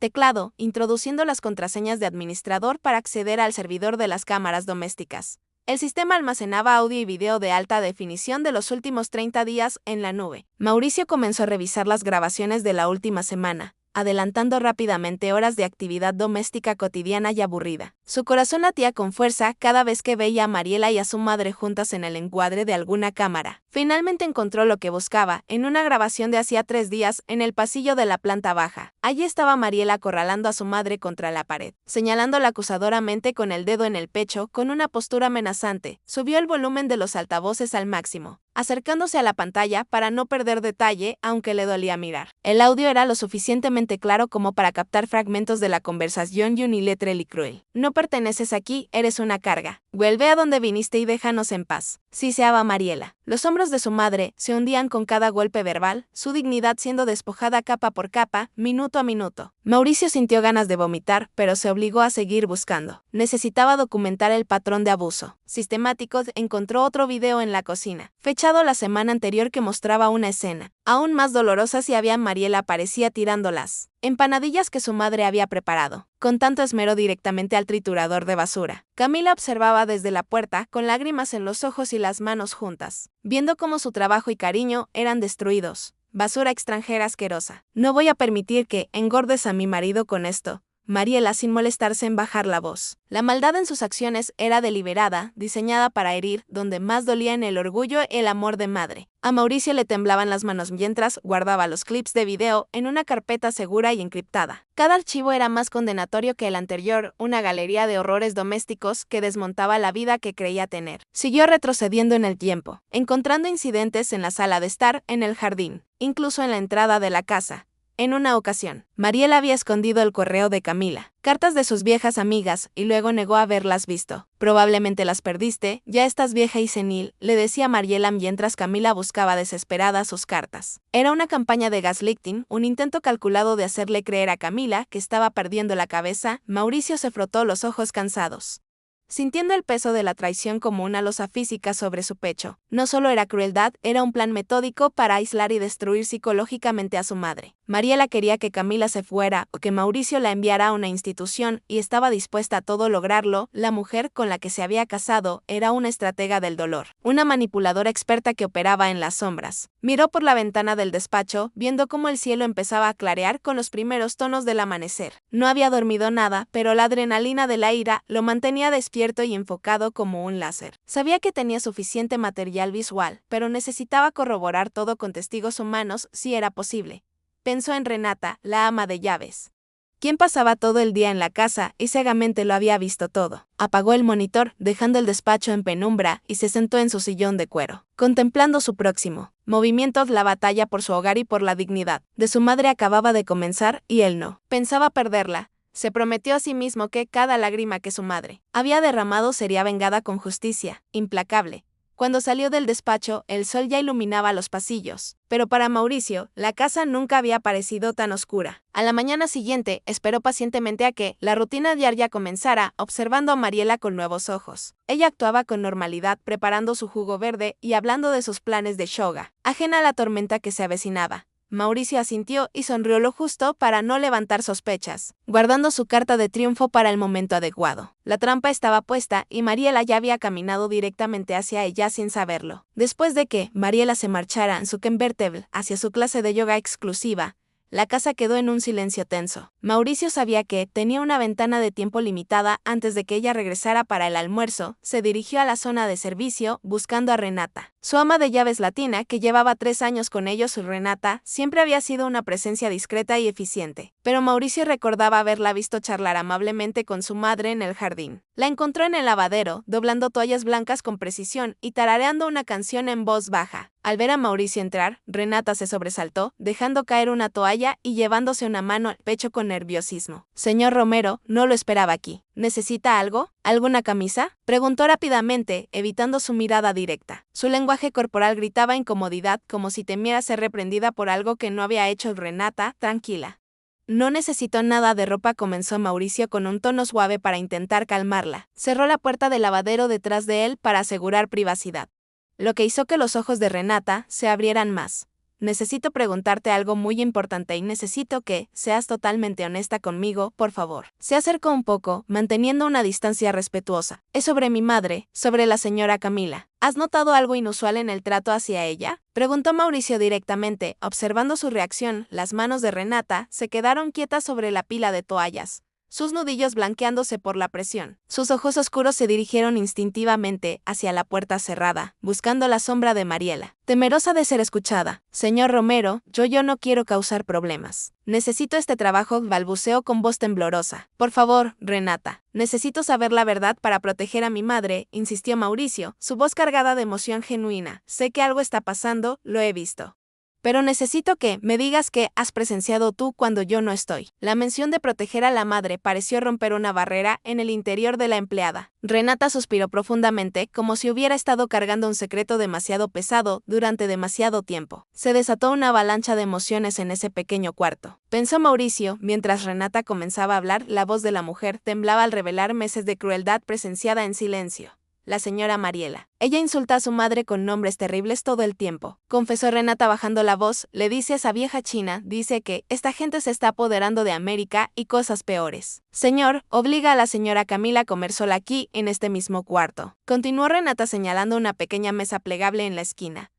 teclado, introduciendo las contraseñas de administrador para acceder al servidor de las cámaras domésticas. El sistema almacenaba audio y video de alta definición de los últimos 30 días en la nube. Mauricio comenzó a revisar las grabaciones de la última semana, adelantando rápidamente horas de actividad doméstica cotidiana y aburrida. Su corazón latía con fuerza cada vez que veía a Mariela y a su madre juntas en el encuadre de alguna cámara. Finalmente encontró lo que buscaba, en una grabación de hacía 3 días, en el pasillo de la planta baja. Allí estaba Mariela acorralando a su madre contra la pared, señalándola acusadoramente con el dedo en el pecho, con una postura amenazante. Subió el volumen de los altavoces al máximo, acercándose a la pantalla para no perder detalle, aunque le dolía mirar. El audio era lo suficientemente claro como para captar fragmentos de la conversación unilateral y cruel. «No perteneces aquí, eres una carga. Vuelve a donde viniste y déjanos en paz», siseaba Mariela. Los hombros de su madre se hundían con cada golpe verbal, su dignidad siendo despojada capa por capa, minuto a minuto. Mauricio sintió ganas de vomitar, pero se obligó a seguir buscando. Necesitaba documentar el patrón de abuso sistemático. Encontró otro video en la cocina, fechado la semana anterior, que mostraba una escena aún más dolorosa si había. Mariela aparecía tirando las empanadillas que su madre había preparado con tanto esmero directamente al triturador de basura. Camila observaba desde la puerta, con lágrimas en los ojos y las manos juntas, viendo cómo su trabajo y cariño eran destruidos. Basura extranjera asquerosa. «No voy a permitir que engordes a mi marido con esto», Mariela, sin molestarse en bajar la voz. La maldad en sus acciones era deliberada, diseñada para herir, donde más dolían el orgullo y el amor de madre. A Mauricio le temblaban las manos mientras guardaba los clips de video en una carpeta segura y encriptada. Cada archivo era más condenatorio que el anterior, una galería de horrores domésticos que desmontaba la vida que creía tener. Siguió retrocediendo en el tiempo, encontrando incidentes en la sala de estar, en el jardín, incluso en la entrada de la casa. En una ocasión, Mariela había escondido el correo de Camila, cartas de sus viejas amigas, y luego negó haberlas visto. «Probablemente las perdiste, ya estás vieja y senil», le decía Mariela mientras Camila buscaba desesperada sus cartas. Era una campaña de gaslighting, un intento calculado de hacerle creer a Camila que estaba perdiendo la cabeza. Mauricio se frotó los ojos cansados. sintiendo el peso de la traición como una losa física sobre su pecho. No solo era crueldad, era un plan metódico para aislar y destruir psicológicamente a su madre. Mariela quería que Camila se fuera o que Mauricio la enviara a una institución y estaba dispuesta a todo lograrlo. La mujer con la que se había casado era una estratega del dolor, una manipuladora experta que operaba en las sombras. Miró por la ventana del despacho, viendo cómo el cielo empezaba a clarear con los primeros tonos del amanecer. No había dormido nada, pero la adrenalina de la ira lo mantenía despierto y enfocado como un láser. Sabía que tenía suficiente material visual, pero necesitaba corroborar todo con testigos humanos si era posible. Pensó en Renata, la ama de llaves, quien pasaba todo el día en la casa y ciegamente lo había visto todo. Apagó el monitor, dejando el despacho en penumbra, y se sentó en su sillón de cuero, contemplando su próximo movimiento. La batalla por su hogar y por la dignidad de su madre acababa de comenzar, y él no pensaba perderla. Se prometió a sí mismo que cada lágrima que su madre había derramado sería vengada con justicia, implacable. Cuando salió del despacho, el sol ya iluminaba los pasillos, pero para Mauricio, la casa nunca había parecido tan oscura. A la mañana siguiente, esperó pacientemente a que la rutina diaria comenzara, observando a Mariela con nuevos ojos. Ella actuaba con normalidad, preparando su jugo verde y hablando de sus planes de shoga, ajena a la tormenta que se avecinaba. Mauricio asintió y sonrió lo justo para no levantar sospechas, guardando su carta de triunfo para el momento adecuado. La trampa estaba puesta y Mariela ya había caminado directamente hacia ella sin saberlo. Después de que Mariela se marchara en su convertible hacia su clase de yoga exclusiva, la casa quedó en un silencio tenso. Mauricio sabía que tenía una ventana de tiempo limitada antes de que ella regresara para el almuerzo. Se dirigió a la zona de servicio, buscando a Renata, su ama de llaves latina, que llevaba 3 años con ellos. Renata siempre había sido una presencia discreta y eficiente, pero Mauricio recordaba haberla visto charlar amablemente con su madre en el jardín. La encontró en el lavadero, doblando toallas blancas con precisión y tarareando una canción en voz baja. Al ver a Mauricio entrar, Renata se sobresaltó, dejando caer una toalla y llevándose una mano al pecho con nerviosismo. «Señor Romero, no lo esperaba aquí. ¿Necesita algo? ¿Alguna camisa?», preguntó rápidamente, evitando su mirada directa. Su lenguaje corporal gritaba incomodidad, como si temiera ser reprendida por algo que no había hecho. «Renata, tranquila. No necesito nada de ropa», comenzó Mauricio con un tono suave para intentar calmarla. Cerró la puerta del lavadero detrás de él para asegurar privacidad, lo que hizo que los ojos de Renata se abrieran más. «Necesito preguntarte algo muy importante y necesito que seas totalmente honesta conmigo, por favor». Se acercó un poco, manteniendo una distancia respetuosa. «Es sobre mi madre, sobre la señora Camila. ¿Has notado algo inusual en el trato hacia ella?», preguntó Mauricio directamente. Observando su reacción, las manos de Renata se quedaron quietas sobre la pila de toallas, sus nudillos blanqueándose por la presión. Sus ojos oscuros se dirigieron instintivamente hacia la puerta cerrada, buscando la sombra de Mariela, temerosa de ser escuchada. «Señor Romero, yo no quiero causar problemas. Necesito este trabajo», balbuceó con voz temblorosa. «Por favor, Renata. Necesito saber la verdad para proteger a mi madre», insistió Mauricio, su voz cargada de emoción genuina. «Sé que algo está pasando, lo he visto. Pero necesito que me digas qué has presenciado tú cuando yo no estoy». La mención de proteger a la madre pareció romper una barrera en el interior de la empleada. Renata suspiró profundamente, como si hubiera estado cargando un secreto demasiado pesado durante demasiado tiempo. Se desató una avalancha de emociones en ese pequeño cuarto, pensó Mauricio, mientras Renata comenzaba a hablar. La voz de la mujer temblaba al revelar meses de crueldad presenciada en silencio. «La señora Mariela. Ella insulta a su madre con nombres terribles todo el tiempo», confesó Renata bajando la voz. «Le dice a esa vieja china, dice que esta gente se está apoderando de América y cosas peores. Señor, obliga a la señora Camila a comer sola aquí, en este mismo cuarto», continuó Renata señalando una pequeña mesa plegable en la esquina.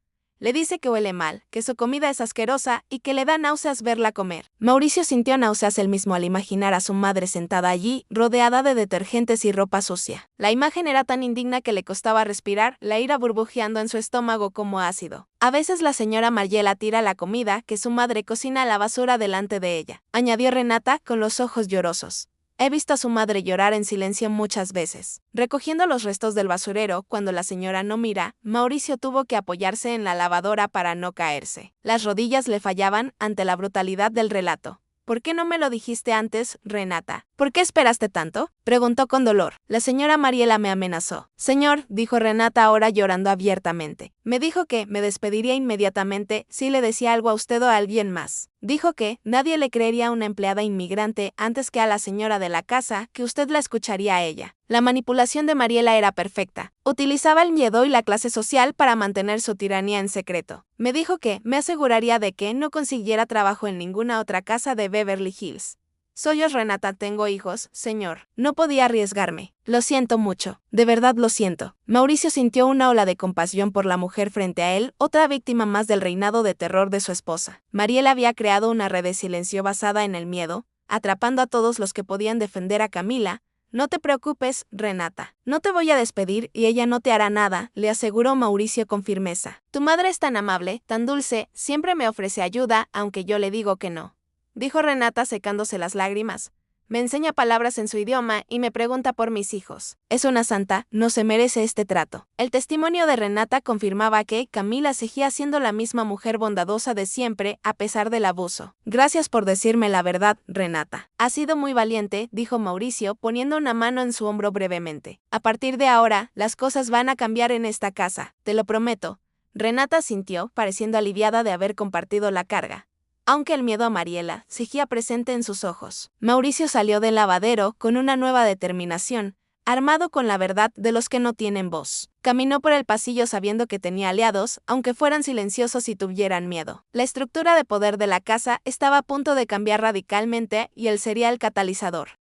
«Le dice que huele mal, que su comida es asquerosa y que le da náuseas verla comer». Mauricio sintió náuseas él mismo al imaginar a su madre sentada allí, rodeada de detergentes y ropa sucia. La imagen era tan indigna que le costaba respirar, la ira burbujeando en su estómago como ácido. «A veces la señora Mariela tira la comida que su madre cocina a la basura delante de ella», añadió Renata con los ojos llorosos. «He visto a su madre llorar en silencio muchas veces, recogiendo los restos del basurero cuando la señora no mira». Mauricio tuvo que apoyarse en la lavadora para no caerse. Las rodillas le fallaban ante la brutalidad del relato. «¿Por qué no me lo dijiste antes, Renata? ¿Por qué esperaste tanto?», preguntó con dolor. «La señora Mariela me amenazó». «Señor», dijo Renata ahora llorando abiertamente, «me dijo que me despediría inmediatamente si le decía algo a usted o a alguien más». Dijo que nadie le creería a una empleada inmigrante antes que a la señora de la casa, que usted la escucharía a ella. La manipulación de Mariela era perfecta. Utilizaba el miedo y la clase social para mantener su tiranía en secreto. Me dijo que me aseguraría de que no consiguiera trabajo en ninguna otra casa de Beverly Hills. Soy Renata, tengo hijos, señor. No podía arriesgarme. Lo siento mucho. De verdad lo siento. Mauricio sintió una ola de compasión por la mujer frente a él, otra víctima más del reinado de terror de su esposa. Mariela había creado una red de silencio basada en el miedo, atrapando a todos los que podían defender a Camila. No te preocupes, Renata. No te voy a despedir y ella no te hará nada, le aseguró Mauricio con firmeza. Tu madre es tan amable, tan dulce, siempre me ofrece ayuda, aunque yo le digo que no. Dijo Renata secándose las lágrimas. Me enseña palabras en su idioma y me pregunta por mis hijos. Es una santa, no se merece este trato. El testimonio de Renata confirmaba que Camila seguía siendo la misma mujer bondadosa de siempre, a pesar del abuso. Gracias por decirme la verdad, Renata. Has sido muy valiente, dijo Mauricio, poniendo una mano en su hombro brevemente. A partir de ahora, las cosas van a cambiar en esta casa, te lo prometo. Renata sintió, pareciendo aliviada de haber compartido la carga, aunque el miedo a Mariela seguía presente en sus ojos. Mauricio salió del lavadero con una nueva determinación, armado con la verdad de los que no tienen voz. Caminó por el pasillo sabiendo que tenía aliados, aunque fueran silenciosos y tuvieran miedo. La estructura de poder de la casa estaba a punto de cambiar radicalmente y él sería el catalizador.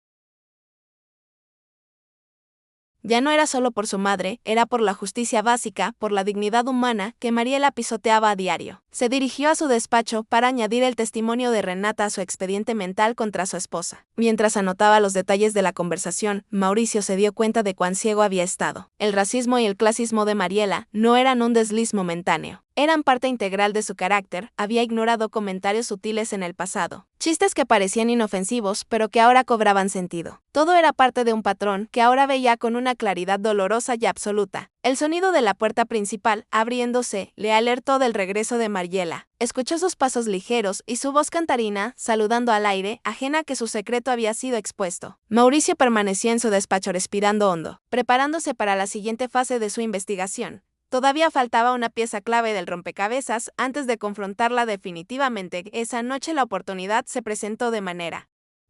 Ya no era solo por su madre, era por la justicia básica, por la dignidad humana, que Mariela pisoteaba a diario. Se dirigió a su despacho para añadir el testimonio de Renata a su expediente mental contra su esposa. Mientras anotaba los detalles de la conversación, Mauricio se dio cuenta de cuán ciego había estado. El racismo y el clasismo de Mariela no eran un desliz momentáneo. Eran parte integral de su carácter, había ignorado comentarios sutiles en el pasado. Chistes que parecían inofensivos, pero que ahora cobraban sentido. Todo era parte de un patrón que ahora veía con una claridad dolorosa y absoluta. El sonido de la puerta principal, abriéndose, le alertó del regreso de Mariela. Escuchó sus pasos ligeros y su voz cantarina, saludando al aire, ajena a que su secreto había sido expuesto. Mauricio permaneció en su despacho respirando hondo, preparándose para la siguiente fase de su investigación. Todavía faltaba una pieza clave del rompecabezas antes de confrontarla definitivamente. Esa noche la oportunidad se presentó de manera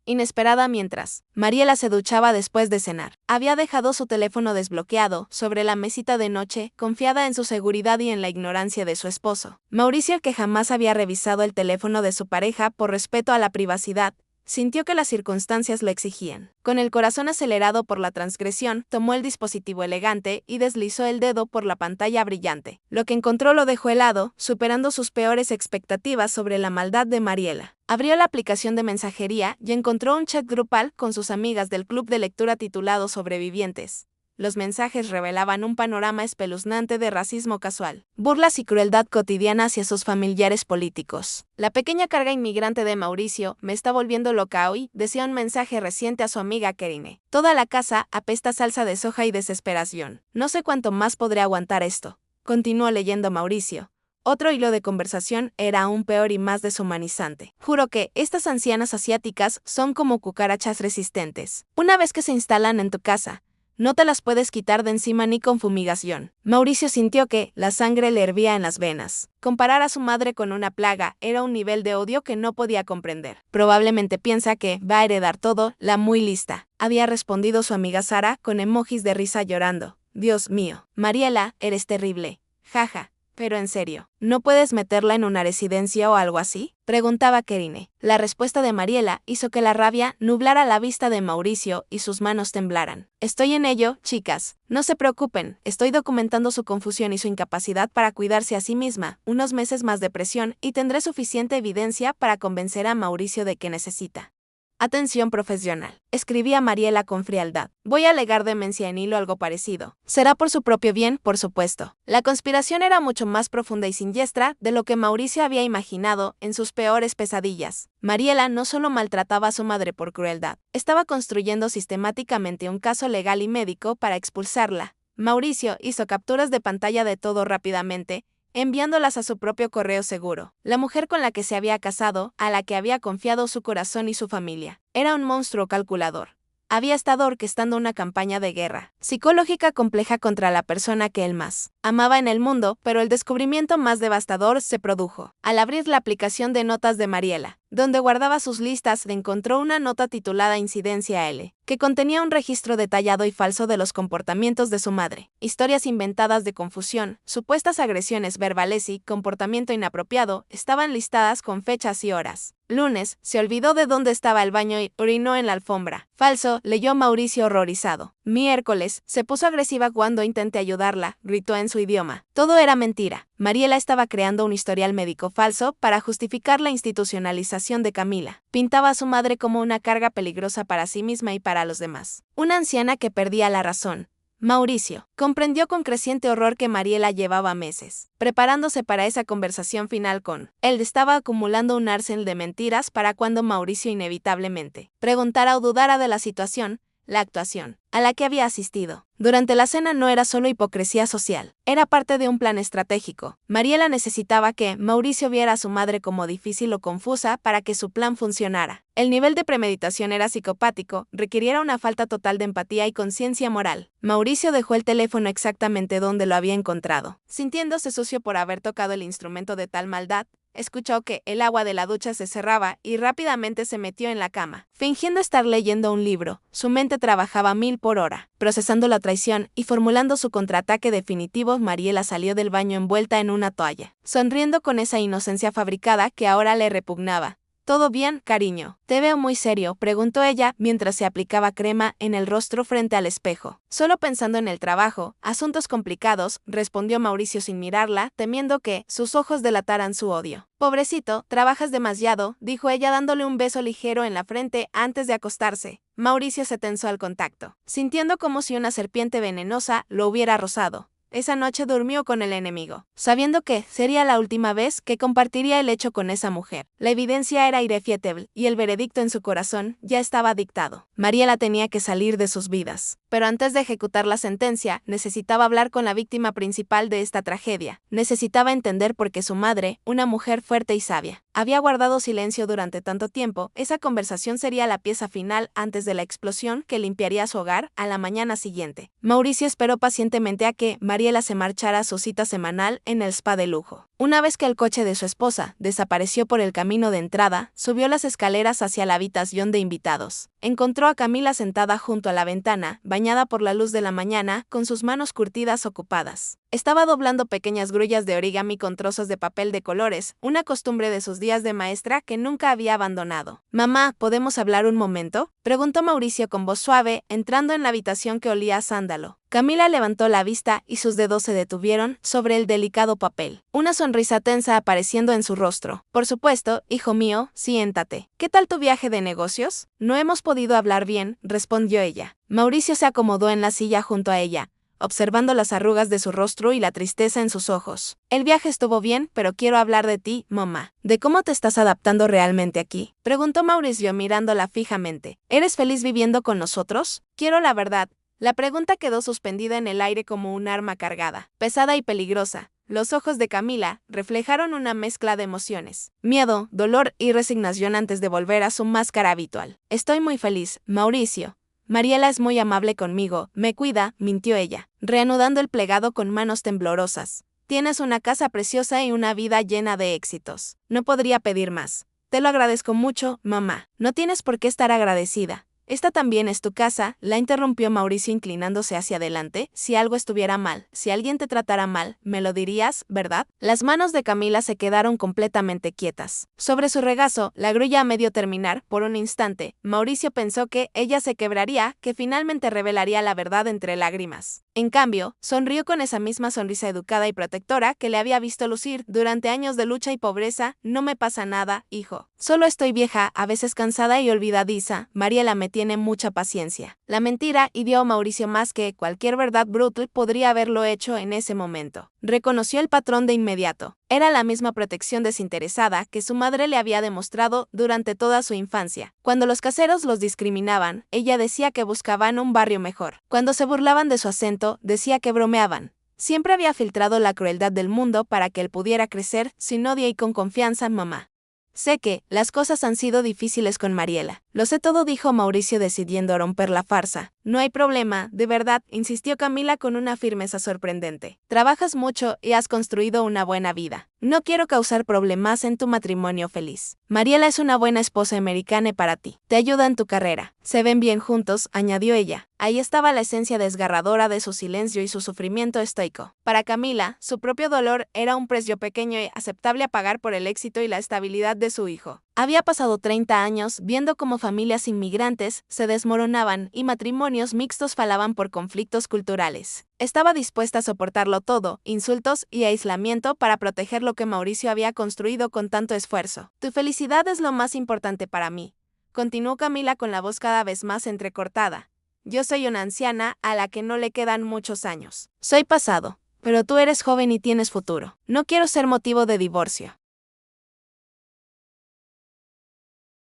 inesperada mientras Mariela se duchaba después de cenar. Había dejado su teléfono desbloqueado sobre la mesita de noche, confiada en su seguridad y en la ignorancia de su esposo. Mauricio, que jamás había revisado el teléfono de su pareja por respeto a la privacidad, sintió que las circunstancias lo exigían. Con el corazón acelerado por la transgresión, tomó el dispositivo elegante y deslizó el dedo por la pantalla brillante. Lo que encontró lo dejó helado, superando sus peores expectativas sobre la maldad de Mariela. Abrió la aplicación de mensajería y encontró un chat grupal con sus amigas del club de lectura titulado Sobrevivientes. Los mensajes revelaban un panorama espeluznante de racismo casual, burlas y crueldad cotidiana hacia sus familiares políticos. La pequeña carga inmigrante de Mauricio me está volviendo loca hoy, decía un mensaje reciente a su amiga Kerine. Toda la casa apesta salsa de soja y desesperación. No sé cuánto más podré aguantar esto. Continuó leyendo Mauricio. Otro hilo de conversación era aún peor y más deshumanizante. Juro que estas ancianas asiáticas son como cucarachas resistentes. Una vez que se instalan en tu casa, no te las puedes quitar de encima ni con fumigación. Mauricio sintió que la sangre le hervía en las venas. Comparar a su madre con una plaga era un nivel de odio que no podía comprender. Probablemente piensa que va a heredar todo, la muy lista. Había respondido su amiga Sara con emojis de risa llorando. Dios mío. Mariela, eres terrible. Jaja. Pero en serio, ¿no puedes meterla en una residencia o algo así? Preguntaba Kerine. La respuesta de Mariela hizo que la rabia nublara la vista de Mauricio y sus manos temblaran. Estoy en ello, chicas. No se preocupen, estoy documentando su confusión y su incapacidad para cuidarse a sí misma. Unos meses más de presión y tendré suficiente evidencia para convencer a Mauricio de que necesita atención profesional. Escribía Mariela con frialdad. Voy a alegar demencia en hilo algo parecido. Será por su propio bien, por supuesto. La conspiración era mucho más profunda y siniestra de lo que Mauricio había imaginado en sus peores pesadillas. Mariela no solo maltrataba a su madre por crueldad, estaba construyendo sistemáticamente un caso legal y médico para expulsarla. Mauricio hizo capturas de pantalla de todo rápidamente, enviándolas a su propio correo seguro. La mujer con la que se había casado, a la que había confiado su corazón y su familia, era un monstruo calculador. Había estado orquestando una campaña de guerra psicológica compleja contra la persona que él más amaba en el mundo, pero el descubrimiento más devastador se produjo al abrir la aplicación de notas de Mariela, donde guardaba sus listas. Encontró una nota titulada Incidencia L, que contenía un registro detallado y falso de los comportamientos de su madre, historias inventadas de confusión, supuestas agresiones verbales y comportamiento inapropiado estaban listadas con fechas y horas. Lunes, se olvidó de dónde estaba el baño y orinó en la alfombra. Falso, leyó Mauricio horrorizado. Miércoles, se puso agresiva cuando intenté ayudarla, gritó en su idioma. Todo era mentira. Mariela estaba creando un historial médico falso para justificar la institucionalización de Camila. Pintaba a su madre como una carga peligrosa para sí misma y para los demás. Una anciana que perdía la razón. Mauricio comprendió con creciente horror que Mariela llevaba meses preparándose para esa conversación final con él. Estaba acumulando un arsenal de mentiras para cuando Mauricio inevitablemente preguntara o dudara de la situación, la actuación a la que había asistido. Durante la cena no era solo hipocresía social, era parte de un plan estratégico. Mariela necesitaba que Mauricio viera a su madre como difícil o confusa para que su plan funcionara. El nivel de premeditación era psicopático, requiriera una falta total de empatía y conciencia moral. Mauricio dejó el teléfono exactamente donde lo había encontrado. Sintiéndose sucio por haber tocado el instrumento de tal maldad, escuchó que el agua de la ducha se cerraba y rápidamente se metió en la cama. Fingiendo estar leyendo un libro, su mente trabajaba a 1000 por hora. Procesando la traición y formulando su contraataque definitivo, Mariela salió del baño envuelta en una toalla, sonriendo con esa inocencia fabricada que ahora le repugnaba. ¿Todo bien, cariño? Te veo muy serio, preguntó ella mientras se aplicaba crema en el rostro frente al espejo. Solo pensando en el trabajo, asuntos complicados, respondió Mauricio sin mirarla, temiendo que sus ojos delataran su odio. Pobrecito, trabajas demasiado, dijo ella dándole un beso ligero en la frente antes de acostarse. Mauricio se tensó al contacto, sintiendo como si una serpiente venenosa lo hubiera rozado. Esa noche durmió con el enemigo, sabiendo que sería la última vez que compartiría el hecho con esa mujer. La evidencia era irrefutable y el veredicto en su corazón ya estaba dictado. Mariela tenía que salir de sus vidas. Pero antes de ejecutar la sentencia, necesitaba hablar con la víctima principal de esta tragedia. Necesitaba entender por qué su madre, una mujer fuerte y sabia, había guardado silencio durante tanto tiempo. Esa conversación sería la pieza final antes de la explosión que limpiaría su hogar a la mañana siguiente. Mauricio esperó pacientemente a que Mariela se marchara a su cita semanal en el spa de lujo. Una vez que el coche de su esposa desapareció por el camino de entrada, subió las escaleras hacia la habitación de invitados. Encontró a Camila sentada junto a la ventana, bañada por la luz de la mañana, con sus manos curtidas ocupadas. Estaba doblando pequeñas grullas de origami con trozos de papel de colores, una costumbre de sus días de maestra que nunca había abandonado. «Mamá, ¿podemos hablar un momento?», preguntó Mauricio con voz suave, entrando en la habitación que olía a sándalo. Camila levantó la vista y sus dedos se detuvieron sobre el delicado papel, una sonrisa tensa apareciendo en su rostro. «Por supuesto, hijo mío, siéntate. ¿Qué tal tu viaje de negocios?». «No hemos podido hablar bien», respondió ella. Mauricio se acomodó en la silla junto a ella, observando las arrugas de su rostro y la tristeza en sus ojos. «El viaje estuvo bien, pero quiero hablar de ti, mamá. ¿De cómo te estás adaptando realmente aquí?», preguntó Mauricio mirándola fijamente. «¿Eres feliz viviendo con nosotros?». «Quiero la verdad». La pregunta quedó suspendida en el aire como un arma cargada, pesada y peligrosa. Los ojos de Camila reflejaron una mezcla de emociones, miedo, dolor y resignación antes de volver a su máscara habitual. «Estoy muy feliz, Mauricio. Mariela es muy amable conmigo, me cuida», mintió ella, reanudando el plegado con manos temblorosas. «Tienes una casa preciosa y una vida llena de éxitos. No podría pedir más. Te lo agradezco mucho, mamá». «No tienes por qué estar agradecida. Esta también es tu casa», la interrumpió Mauricio inclinándose hacia adelante. «Si algo estuviera mal, si alguien te tratara mal, me lo dirías, ¿verdad?». Las manos de Camila se quedaron completamente quietas. Sobre su regazo, la grulla a medio terminar, por un instante, Mauricio pensó que ella se quebraría, que finalmente revelaría la verdad entre lágrimas. En cambio, sonrió con esa misma sonrisa educada y protectora que le había visto lucir durante años de lucha y pobreza. «No me pasa nada, hijo. Solo estoy vieja, a veces cansada y olvidadiza. Mariela me tiene mucha paciencia». La mentira hirió a Mauricio más que cualquier verdad brutal podría haberlo hecho en ese momento. Reconoció el patrón de inmediato. Era la misma protección desinteresada que su madre le había demostrado durante toda su infancia. Cuando los caseros los discriminaban, ella decía que buscaban un barrio mejor. Cuando se burlaban de su acento, decía que bromeaban. Siempre había filtrado la crueldad del mundo para que él pudiera crecer sin odio y con confianza, mamá. «Sé que las cosas han sido difíciles con Mariela. Lo sé todo, dijo Mauricio decidiendo romper la farsa. No hay problema, de verdad, insistió Camila con una firmeza sorprendente. Trabajas mucho y has construido una buena vida. No quiero causar problemas en tu matrimonio feliz. Mariela es una buena esposa americana para ti. Te ayuda en tu carrera. Se ven bien juntos, añadió ella. Ahí estaba la esencia desgarradora de su silencio y su sufrimiento estoico. Para Camila, su propio dolor era un precio pequeño y aceptable a pagar por el éxito y la estabilidad de su hijo. Había pasado 30 años viendo cómo familias inmigrantes se desmoronaban y matrimonios mixtos falaban por conflictos culturales. Estaba dispuesta a soportarlo todo, insultos y aislamiento, para proteger lo que Mauricio había construido con tanto esfuerzo. Tu felicidad es lo más importante para mí, continuó Camila con la voz cada vez más entrecortada. Yo soy una anciana a la que no le quedan muchos años. Soy pasado, pero tú eres joven y tienes futuro. No quiero ser motivo de divorcio.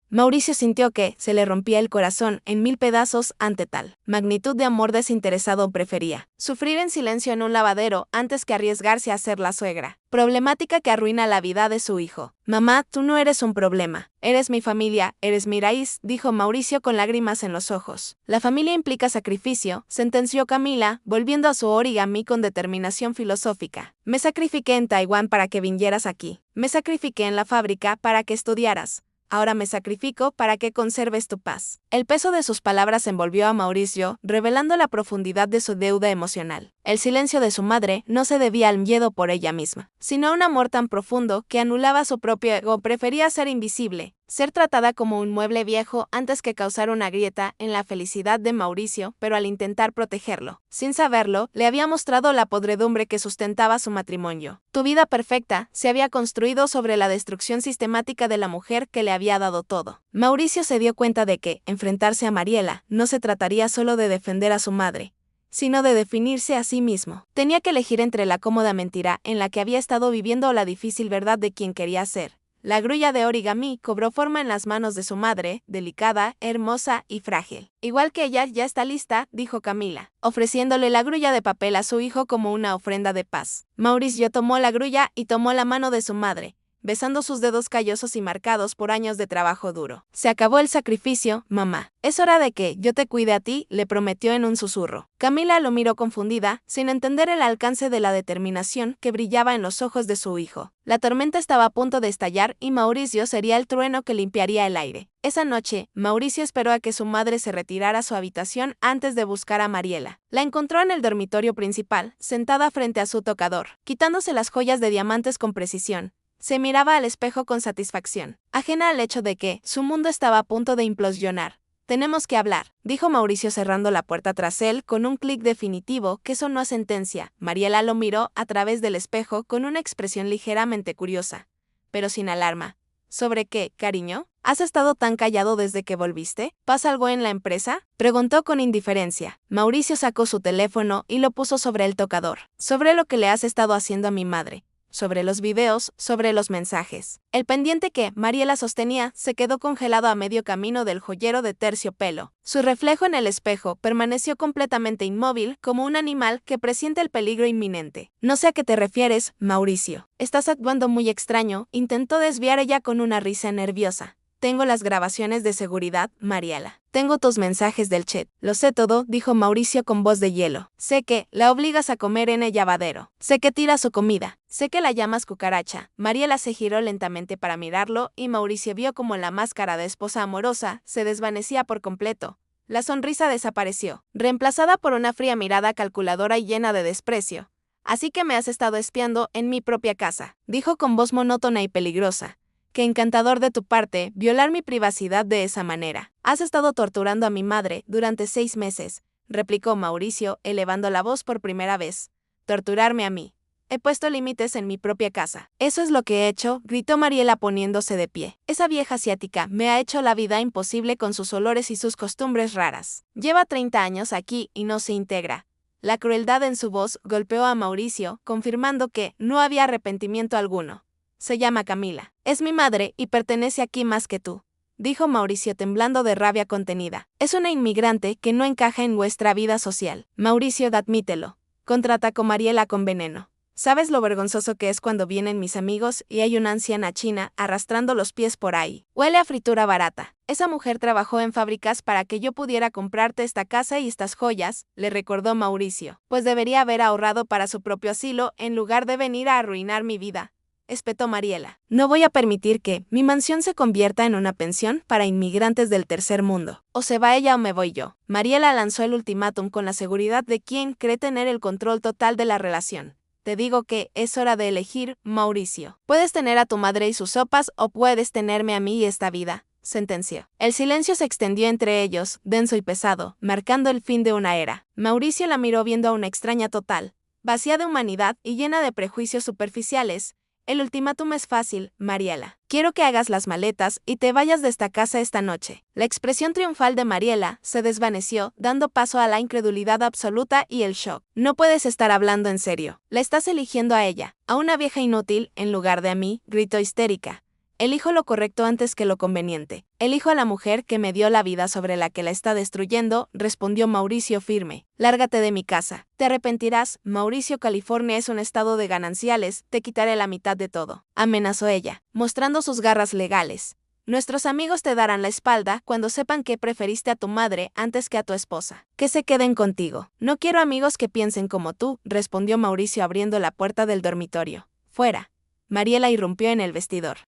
Mauricio sintió que se le rompía el corazón en 1000 pedazos ante tal magnitud de amor desinteresado. Prefería sufrir en silencio en un lavadero antes que arriesgarse a ser la suegra problemática que arruina la vida de su hijo. Mamá, tú no eres un problema. Eres mi familia, eres mi raíz, dijo Mauricio con lágrimas en los ojos. La familia implica sacrificio, sentenció Camila, volviendo a su origami con determinación filosófica. Me sacrifiqué en Taiwán para que vinieras aquí. Me sacrifiqué en la fábrica para que estudiaras. Ahora me sacrifico para que conserves tu paz. El peso de sus palabras envolvió a Mauricio, revelando la profundidad de su deuda emocional. El silencio de su madre no se debía al miedo por ella misma, sino a un amor tan profundo que anulaba su propio ego. Prefería ser invisible, ser tratada como un mueble viejo antes que causar una grieta en la felicidad de Mauricio, pero al intentar protegerlo, sin saberlo, le había mostrado la podredumbre que sustentaba su matrimonio. Tu vida perfecta se había construido sobre la destrucción sistemática de la mujer que le había dado todo. Mauricio se dio cuenta de que enfrentarse a Mariela no se trataría solo de defender a su madre, sino de definirse a sí mismo. Tenía que elegir entre la cómoda mentira en la que había estado viviendo o la difícil verdad de quien quería ser. La grulla de origami cobró forma en las manos de su madre, delicada, hermosa y frágil. Igual que ella, ya está lista, dijo Camila, ofreciéndole la grulla de papel a su hijo como una ofrenda de paz. Mauricio tomó la grulla y tomó la mano de su madre, besando sus dedos callosos y marcados por años de trabajo duro. Se acabó el sacrificio, mamá. Es hora de que yo te cuide a ti, le prometió en un susurro. Camila lo miró confundida, sin entender el alcance de la determinación que brillaba en los ojos de su hijo. La tormenta estaba a punto de estallar y Mauricio sería el trueno que limpiaría el aire. Esa noche, Mauricio esperó a que su madre se retirara a su habitación antes de buscar a Mariela. La encontró en el dormitorio principal, sentada frente a su tocador, quitándose las joyas de diamantes con precisión. Se miraba al espejo con satisfacción, ajena al hecho de que su mundo estaba a punto de implosionar. Tenemos que hablar, dijo Mauricio cerrando la puerta tras él con un clic definitivo que sonó a sentencia. Mariela lo miró a través del espejo con una expresión ligeramente curiosa, pero sin alarma. ¿Sobre qué, cariño? ¿Has estado tan callado desde que volviste? ¿Pasa algo en la empresa?, preguntó con indiferencia. Mauricio sacó su teléfono y lo puso sobre el tocador. Sobre lo que le has estado haciendo a mi madre. Sobre los videos, sobre los mensajes. El pendiente que Mariela sostenía se quedó congelado a medio camino del joyero de terciopelo. Su reflejo en el espejo permaneció completamente inmóvil, como un animal que presiente el peligro inminente. No sé a qué te refieres, Mauricio. Estás actuando muy extraño, intentó desviar ella con una risa nerviosa. Tengo las grabaciones de seguridad, Mariela. Tengo tus mensajes del chat. Lo sé todo, dijo Mauricio con voz de hielo. Sé que la obligas a comer en el lavadero. Sé que tira su comida. Sé que la llamas cucaracha. Mariela se giró lentamente para mirarlo y Mauricio vio como la máscara de esposa amorosa se desvanecía por completo. La sonrisa desapareció, reemplazada por una fría mirada calculadora y llena de desprecio. Así que me has estado espiando en mi propia casa, dijo con voz monótona y peligrosa. Qué encantador de tu parte, violar mi privacidad de esa manera. Has estado torturando a mi madre durante 6 meses, replicó Mauricio, elevando la voz por primera vez. Torturarme a mí. He puesto límites en mi propia casa. Eso es lo que he hecho, gritó Mariela poniéndose de pie. Esa vieja asiática me ha hecho la vida imposible con sus olores y sus costumbres raras. Lleva 30 años aquí y no se integra. La crueldad en su voz golpeó a Mauricio, confirmando que no había arrepentimiento alguno. Se llama Camila. Es mi madre y pertenece aquí más que tú, dijo Mauricio temblando de rabia contenida. Es una inmigrante que no encaja en vuestra vida social. Mauricio, admítelo, contraatacó Mariela con veneno. ¿Sabes lo vergonzoso que es cuando vienen mis amigos y hay una anciana china arrastrando los pies por ahí? Huele a fritura barata. Esa mujer trabajó en fábricas para que yo pudiera comprarte esta casa y estas joyas, le recordó Mauricio, pues debería haber ahorrado para su propio asilo en lugar de venir a arruinar mi vida, espetó Mariela. No voy a permitir que mi mansión se convierta en una pensión para inmigrantes del tercer mundo. O se va ella o me voy yo. Mariela lanzó el ultimátum con la seguridad de quien cree tener el control total de la relación. Te digo que es hora de elegir, Mauricio. Puedes tener a tu madre y sus sopas o puedes tenerme a mí y esta vida, sentenció. El silencio se extendió entre ellos, denso y pesado, marcando el fin de una era. Mauricio la miró viendo a una extraña total, vacía de humanidad y llena de prejuicios superficiales. El ultimátum es fácil, Mariela. Quiero que hagas las maletas y te vayas de esta casa esta noche. La expresión triunfal de Mariela se desvaneció, dando paso a la incredulidad absoluta y el shock. No puedes estar hablando en serio. La estás eligiendo a ella, a una vieja inútil, en lugar de a mí, gritó histérica. Elijo lo correcto antes que lo conveniente. Elijo a la mujer que me dio la vida sobre la que la está destruyendo, respondió Mauricio firme. Lárgate de mi casa. Te arrepentirás, Mauricio. California es un estado de gananciales, te quitaré la mitad de todo, amenazó ella, mostrando sus garras legales. Nuestros amigos te darán la espalda cuando sepan que preferiste a tu madre antes que a tu esposa. Que se queden contigo. No quiero amigos que piensen como tú, respondió Mauricio abriendo la puerta del dormitorio. Fuera. Mariela irrumpió en el vestidor,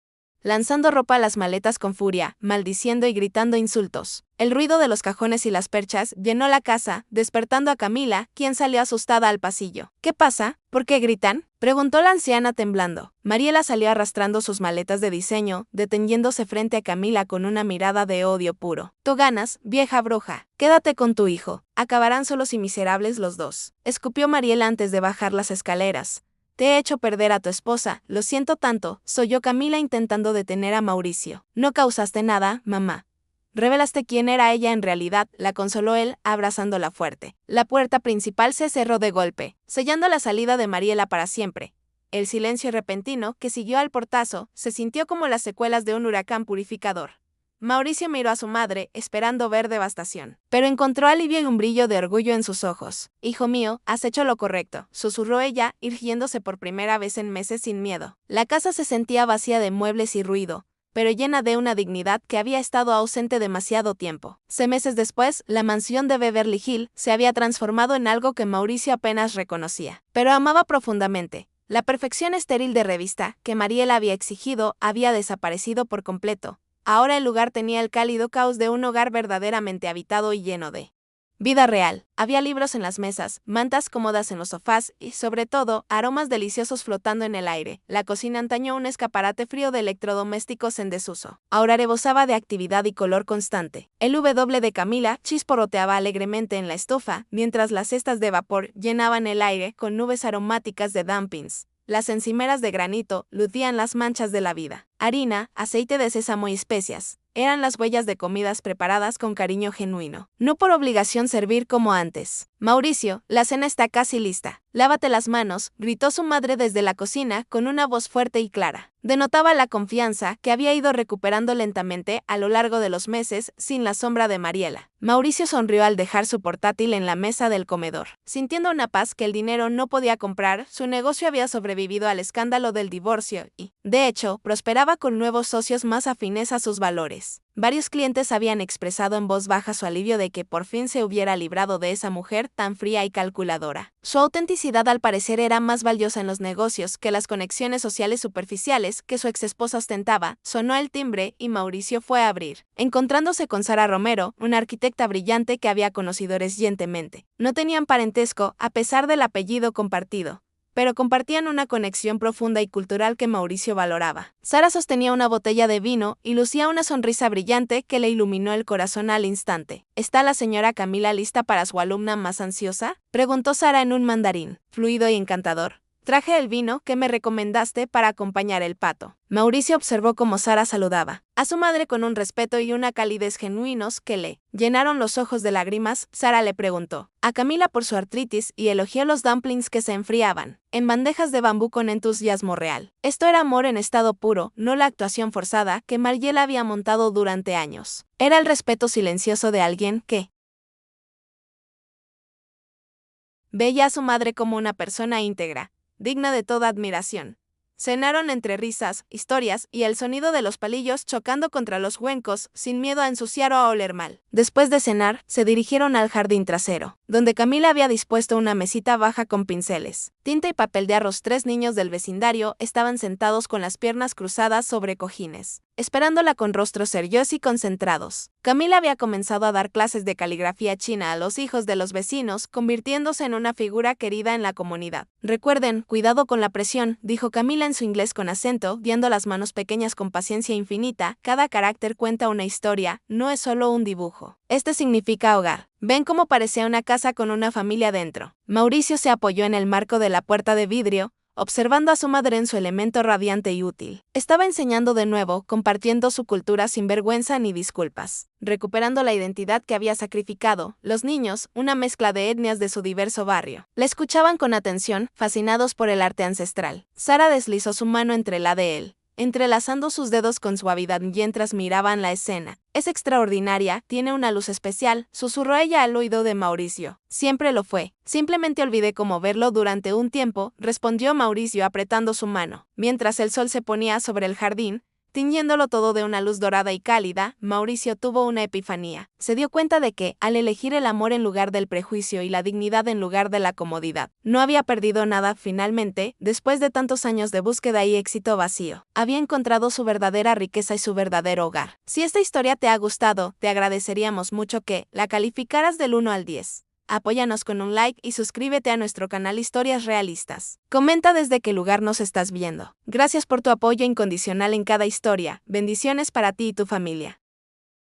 lanzando ropa a las maletas con furia, maldiciendo y gritando insultos. El ruido de los cajones y las perchas llenó la casa, despertando a Camila, quien salió asustada al pasillo. ¿Qué pasa? ¿Por qué gritan?, preguntó la anciana temblando. Mariela salió arrastrando sus maletas de diseño, deteniéndose frente a Camila con una mirada de odio puro. Tú ganas, vieja bruja. Quédate con tu hijo. Acabarán solos y miserables los dos, escupió Mariela antes de bajar las escaleras. Te he hecho perder a tu esposa, lo siento tanto, soy Camila intentando detener a Mauricio. No causaste nada, mamá. Revelaste quién era ella en realidad, la consoló él, abrazándola fuerte. La puerta principal se cerró de golpe, sellando la salida de Mariela para siempre. El silencio repentino, que siguió al portazo, se sintió como las secuelas de un huracán purificador. Mauricio miró a su madre, esperando ver devastación, pero encontró alivio y un brillo de orgullo en sus ojos. Hijo mío, has hecho lo correcto, susurró ella, irguiéndose por primera vez en meses sin miedo. La casa se sentía vacía de muebles y ruido, pero llena de una dignidad que había estado ausente demasiado tiempo. Meses después, la mansión de Beverly Hills se había transformado en algo que Mauricio apenas reconocía, pero amaba profundamente. La perfección estéril de revista que Mariela había exigido había desaparecido por completo. Ahora el lugar tenía el cálido caos de un hogar verdaderamente habitado y lleno de vida real. Había libros en las mesas, mantas cómodas en los sofás y, sobre todo, aromas deliciosos flotando en el aire. La cocina antaño un escaparate frío de electrodomésticos en desuso. Ahora rebosaba de actividad y color constante. El W de Camila chisporroteaba alegremente en la estufa, mientras las cestas de vapor llenaban el aire con nubes aromáticas de dumpings. Las encimeras de granito lucían las manchas de la vida. Harina, aceite de sésamo y especias. Eran las huellas de comidas preparadas con cariño genuino. No por obligación servir como antes. Mauricio, la cena está casi lista. Lávate las manos, gritó su madre desde la cocina con una voz fuerte y clara. Denotaba la confianza que había ido recuperando lentamente a lo largo de los meses sin la sombra de Mariela. Mauricio sonrió al dejar su portátil en la mesa del comedor. Sintiendo una paz que el dinero no podía comprar, su negocio había sobrevivido al escándalo del divorcio y, de hecho, prosperaba con nuevos socios más afines a sus valores. Varios clientes habían expresado en voz baja su alivio de que por fin se hubiera librado de esa mujer tan fría y calculadora. Su autenticidad al parecer era más valiosa en los negocios que las conexiones sociales superficiales que su exesposa ostentaba. Sonó el timbre y Mauricio fue a abrir, encontrándose con Sara Romero, una arquitecta brillante que había conocido recientemente. No tenían parentesco a pesar del apellido compartido, pero compartían una conexión profunda y cultural que Mauricio valoraba. Sara sostenía una botella de vino y lucía una sonrisa brillante que le iluminó el corazón al instante. ¿Está la señora Camila lista para su alumna más ansiosa?, preguntó Sara en un mandarín, fluido y encantador. Traje el vino que me recomendaste para acompañar el pato. Mauricio observó cómo Sara saludaba a su madre con un respeto y una calidez genuinos que le llenaron los ojos de lágrimas. Sara le preguntó a Camila por su artritis y elogió los dumplings que se enfriaban en bandejas de bambú con entusiasmo real. Esto era amor en estado puro, no la actuación forzada que Mariela había montado durante años. Era el respeto silencioso de alguien que veía a su madre como una persona íntegra digna de toda admiración. Cenaron entre risas, historias y el sonido de los palillos chocando contra los cuencos, sin miedo a ensuciar o a oler mal. Después de cenar, se dirigieron al jardín trasero, donde Camila había dispuesto una mesita baja con pinceles, tinta y papel de arroz. 3 niños del vecindario estaban sentados con las piernas cruzadas sobre cojines, esperándola con rostros serios y concentrados. Camila había comenzado a dar clases de caligrafía china a los hijos de los vecinos, convirtiéndose en una figura querida en la comunidad. Recuerden, cuidado con la presión, dijo Camila en su inglés con acento, guiando las manos pequeñas con paciencia infinita. Cada carácter cuenta una historia, no es solo un dibujo. Este significa hogar. ¿Ven cómo parecía una casa con una familia dentro? Mauricio se apoyó en el marco de la puerta de vidrio, observando a su madre en su elemento radiante y útil. Estaba enseñando de nuevo, compartiendo su cultura sin vergüenza ni disculpas. Recuperando la identidad que había sacrificado, los niños, una mezcla de etnias de su diverso barrio, la escuchaban con atención, fascinados por el arte ancestral. Sara deslizó su mano entre la de él, entrelazando sus dedos con suavidad mientras miraban la escena. Es extraordinaria, tiene una luz especial, susurró ella al oído de Mauricio. Siempre lo fue. Simplemente olvidé cómo verlo durante un tiempo, respondió Mauricio apretando su mano. Mientras el sol se ponía sobre el jardín, tiñéndolo todo de una luz dorada y cálida, Mauricio tuvo una epifanía. Se dio cuenta de que, al elegir el amor en lugar del prejuicio y la dignidad en lugar de la comodidad, no había perdido nada. Finalmente, después de tantos años de búsqueda y éxito vacío, había encontrado su verdadera riqueza y su verdadero hogar. Si esta historia te ha gustado, te agradeceríamos mucho que la calificaras del 1 al 10. Apóyanos con un like y suscríbete a nuestro canal Historias Realistas. Comenta desde qué lugar nos estás viendo. Gracias por tu apoyo incondicional en cada historia. Bendiciones para ti y tu familia.